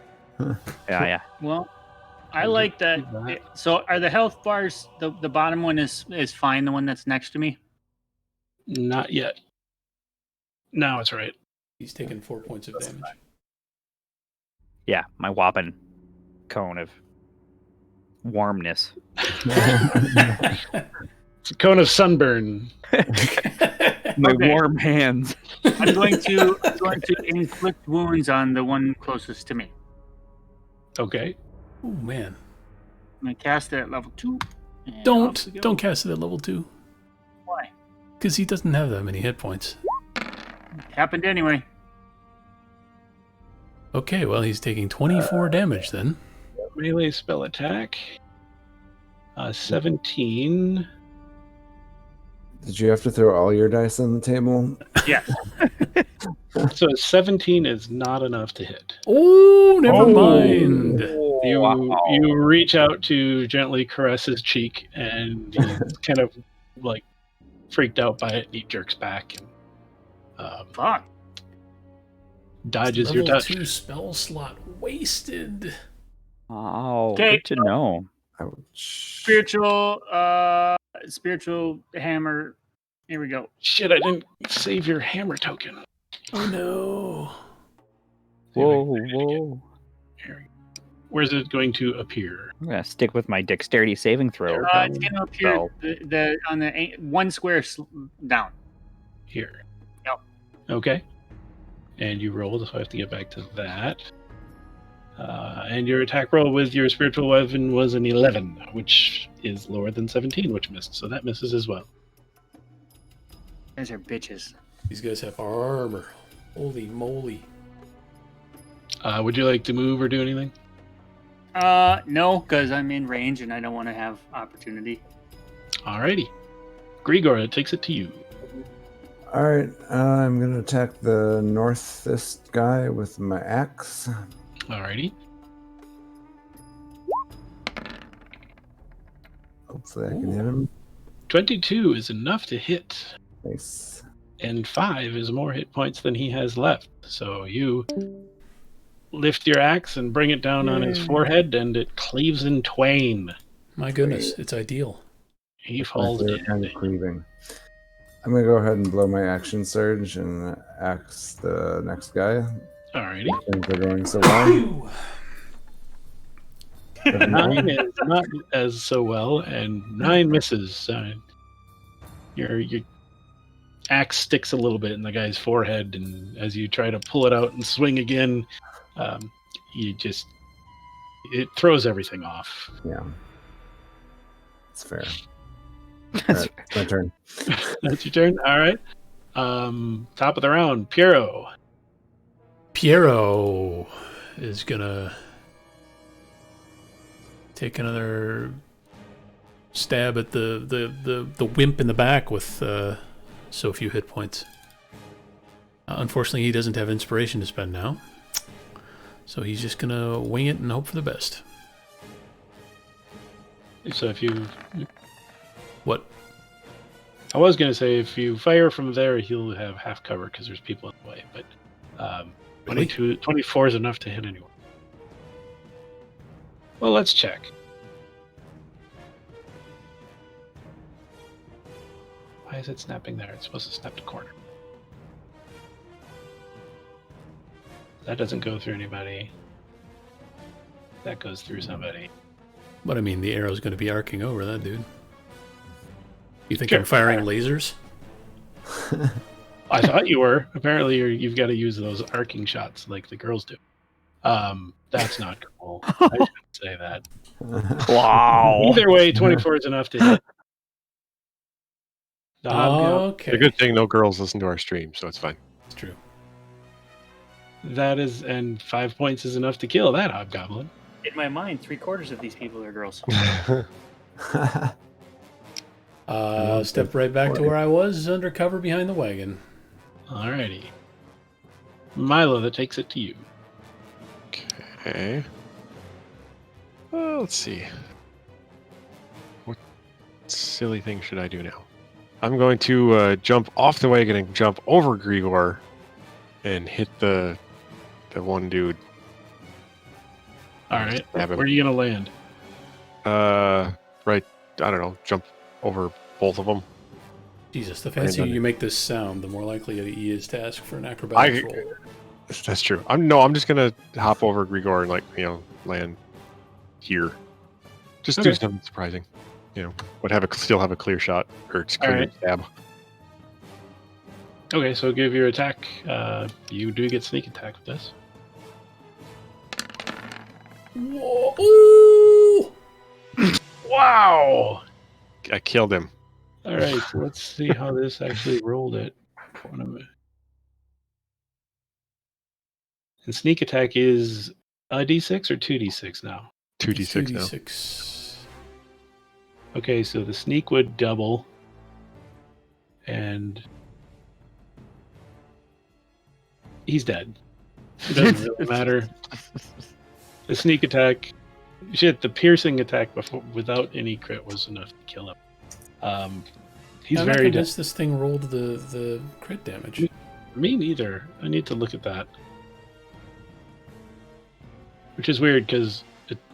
Yeah. Well, I like that. So are the health bars, the bottom one is fine, the one that's next to me? Not yet. Now it's right. He's taken 4 points of damage. Yeah, my whopping cone of warmness. It's a cone of sunburn. My Okay. warm hands. I'm going to inflict wounds on the one closest to me. Okay. Oh man! I'm going to cast it at level 2. and off we go. Don't cast it at level 2 Why? because he doesn't have that many hit points. Happened anyway. Okay, well he's taking 24 damage then. Melee spell attack. 17. Did you have to throw all your dice on the table? Yes. So 17 is not enough to hit. Oh, never mind. You reach out to gently caress his cheek, and he's kind of like freaked out by it. And he jerks back and Fuck. dodges your Level touch. 2 spell slot wasted. Oh, Okay. good to know. Ouch. Spiritual hammer. Here we go. Shit! I didn't save your hammer token. Oh no. Whoa. Where's it going to appear? I'm gonna stick with my dexterity saving throw. It's going to appear on the one square down. Here. Yep. Okay. And you rolled, so I have to get back to that. And your attack roll with your spiritual weapon was an 11, which is lower than 17, which missed. So that misses as well. You guys are bitches. These guys have armor. Holy moly. Would you like to move or do anything? No, because I'm in range and I don't want to have opportunity. Alrighty. Grigor, it takes it to you. All right, I'm gonna attack the northest guy with my axe. Alrighty. Hopefully, I can hit him. 22 is enough to hit, Nice. and 5 is more hit points than he has left. So you lift your axe and bring it down on his forehead, and it cleaves in twain. My goodness, it's ideal. He My falls favorite dead. kind of cleaving. I'm gonna go ahead and blow my action surge and axe the next guy. Alrighty. Things are going so well. 9 is not as so well, and 9 misses. Your axe sticks a little bit in the guy's forehead, and as you try to pull it out and swing again, it throws everything off. Yeah, it's fair. All right, my turn. That's your turn. All right. Top of the round, Piero. Piero is gonna take another stab at the wimp in the back with so few hit points. Unfortunately, he doesn't have inspiration to spend now, so he's just gonna wing it and hope for the best. So if you, What? I was going to say, if you fire from there, he'll have half cover because there's people in the way. But Really? 24 is enough to hit anyone. Well, let's check. Why is it snapping there? It's supposed to snap to corner. That doesn't go through anybody. That goes through somebody. But I mean, the arrow's gonna be arcing over that dude. You think Sure. I'm firing lasers? I thought you were. Apparently, you've got to use those arcing shots like the girls do. That's not cool. I shouldn't say that. Wow. Either way, 24 is enough to hit. The hobgoblin. Okay, The good thing no girls listen to our stream, so it's fine. it's true. That is, and 5 points is enough to kill that hobgoblin. In my mind, 3/4 of these people are girls. Step right back to where I was, under cover behind the wagon. Alrighty. Milo, that takes it to you. Okay. Well, let's see. What silly thing should I do now? I'm going to jump off the wagon and jump over Grigor and hit the one dude. Alright. Stab him. Where are you going to land? Right. I don't know. Jump over both of them. Jesus, the fancier done. you make this sound, the more likely he is to ask for an acrobatics roll. That's true. I'm just gonna hop over Grigor and land here. Just do Okay. something surprising. would still have a clear shot or clear Alright. stab. Okay, so give your attack. You do get sneak attack with this. Whoa. Ooh! Wow! I killed him. All right, so let's see how this actually rolled it. And sneak attack is a d6 or 2d6 now? 2d6 now. 2d6. Okay, so the sneak would double. And he's dead. It doesn't really matter. The sneak attack, the piercing attack without any crit was enough to kill him. He's I'm not very dead. convinced this thing rolled the crit damage. Me neither. I need to look at that. Which is weird because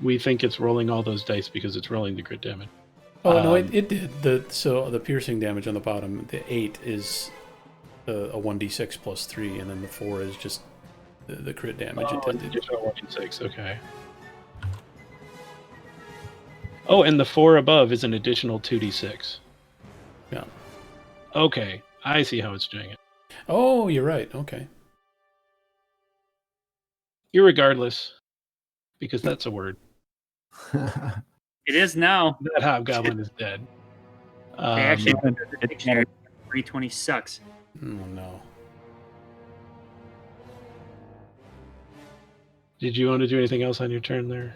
we think it's rolling all those dice because it's rolling the crit damage. Oh no, it did. So the piercing damage on the bottom, the 8 is a 1d6 plus 3, and then the 4 is just the crit damage. Oh, It did. additional 1d6, okay. Oh, and the 4 above is an additional 2d6. Yeah. Okay, I see how it's doing it. Oh, you're right. Okay. Irregardless, because that's a word. It is now. That hobgoblin is dead. They actually Um, put the dictionary 320 sucks. Oh no. Did you want to do anything else on your turn there?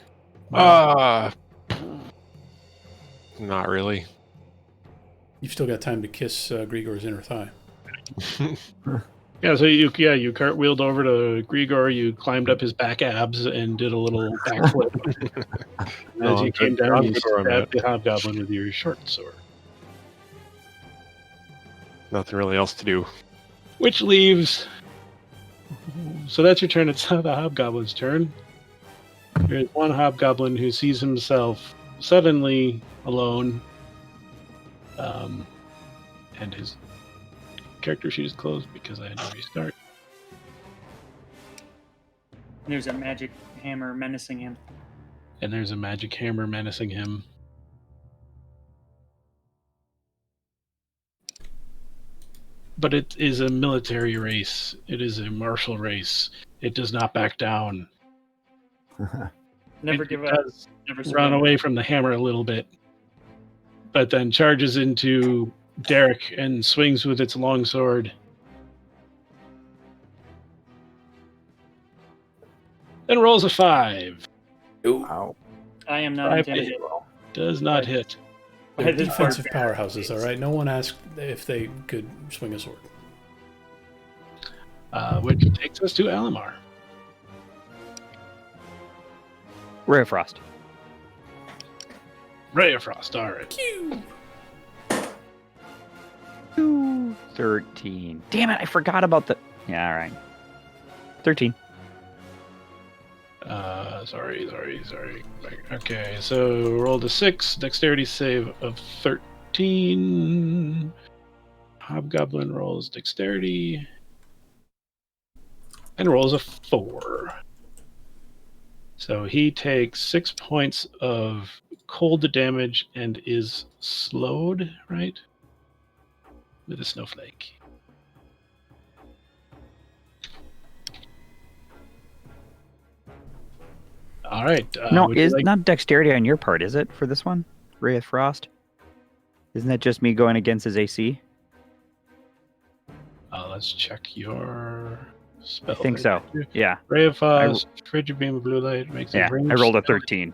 Not really. You've still got time to kiss Grigor's inner thigh. Yeah, so you cartwheeled over to Grigor, you climbed up his back abs and did a little backflip. No, As you I'm came good. down, I'm you good where I'm stabbed the hobgoblin with your short sword. Nothing really else to do. Which leaves... So that's your turn. It's not the hobgoblin's turn. There's one hobgoblin who sees himself suddenly alone. And his character sheet is closed because I had to restart. There's a magic hammer menacing him. And there's a magic hammer menacing him. But it is a military race. It is a martial race. It does not back down. Never It give up. does Never run surrender. away from the hammer a little bit, but then charges into Derek and swings with its long sword. Then rolls a 5. Wow. I am not 5 intimidated. does not hit. They're This defensive barbarian powerhouses, all right? No one asked if they could swing a sword. Which takes us to Alamar. Ray of Frost. Ray of Frost, all right. 13. Damn it, I forgot about the... Yeah, all right. 13. Sorry. Okay, so rolled a 6, dexterity save of 13. Hobgoblin rolls dexterity. And rolls a 4. So he takes 6 points of cold damage and is slowed, right? With a snowflake. All right. No, would you is like- not dexterity on your part, is it, for this one? Ray of Frost? Isn't that just me going against his AC? let's check your spell. I think so. Yeah. Ray of Frost, frigid beam of blue light makes Yeah, a range I rolled a spell- 13.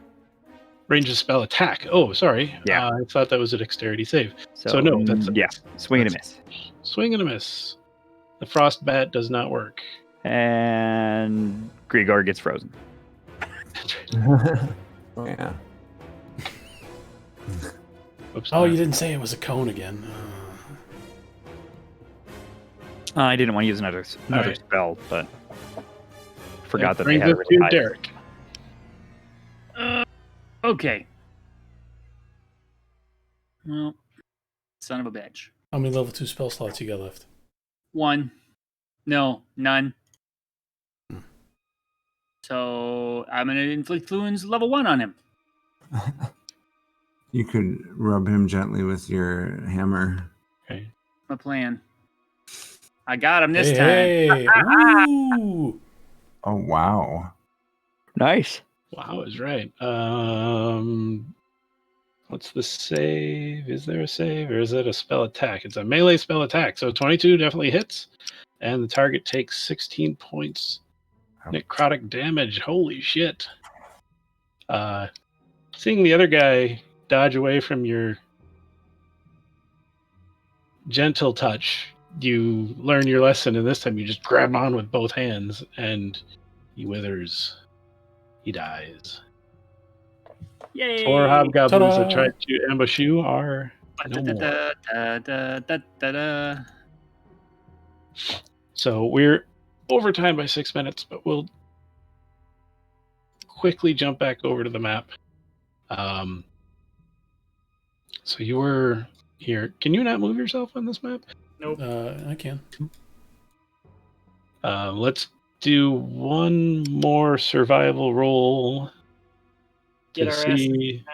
Range of spell attack. Oh, sorry. Yeah. I thought that was a dexterity save. So, no, that's yeah, swing and a miss. Swing and a miss. The frost bat does not work. And Grigor gets frozen. Yeah. Oops, Oh, you didn't say it was a cone again. I didn't want to use another right. spell, but forgot that they brings had a us really to high. Derek. Okay. Well, son of a bitch. How many level 2 spell slots you got left? 1. No, none. Hmm. So I'm going to inflict wounds level 1 on him. You could rub him gently with your hammer. Okay. My plan. I got him this time. Hey. Ooh. Oh wow! Nice. Wow is right. What's the save? Is there a save or is it a spell attack? It's a melee spell attack. So 22 definitely hits, and the target takes 16 points necrotic damage. Holy shit! Seeing the other guy dodge away from your gentle touch, you learn your lesson, and this time you just grab him on with both hands, and he withers. He dies. Yay! 4 hobgoblins that Ta-da! tried to ambush you are no more. Da-da-da-da-da-da-da. So we're over time by 6 minutes, but we'll quickly jump back over to the map. So you were here. Can you not move yourself on this map? Nope. I can. Let's do one more survival roll Get to our see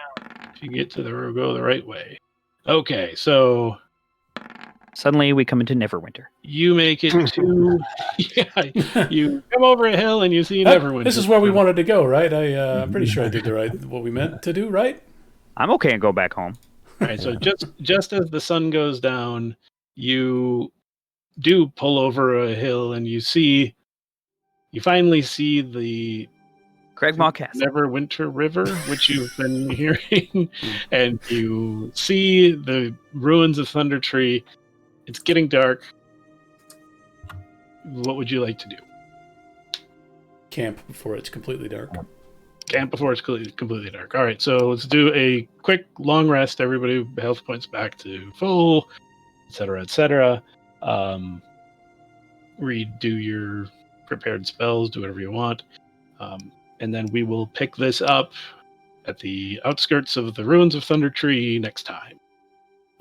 if you get to go the right way. Okay, so Suddenly we come into Neverwinter. you make it to you come over a hill and you see Neverwinter. This is where we wanted to go, right? I'm pretty sure I did what we meant to do, right? I'm okay and go back home. All right, so just as the sun goes down, you do pull over a hill and you finally see the Cragmaw Castle. Neverwinter River, which you've been hearing, and you see the ruins of Thunder Tree. It's getting dark. What would you like to do? Camp before it's completely dark. Camp before it's completely dark. All right, so let's do a quick long rest. Everybody, health points back to full, etc., etc. Redo your prepared spells. Do whatever you want, and then we will pick this up at the outskirts of the ruins of Thunder Tree next time.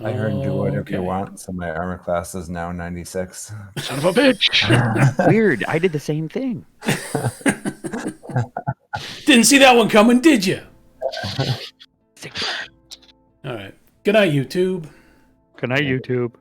I heard do whatever Okay. you want, so my armor class is now 96. Son of a bitch! Weird. I did the same thing. Didn't see that one coming, did you? All right. Good night, YouTube. Good night, YouTube.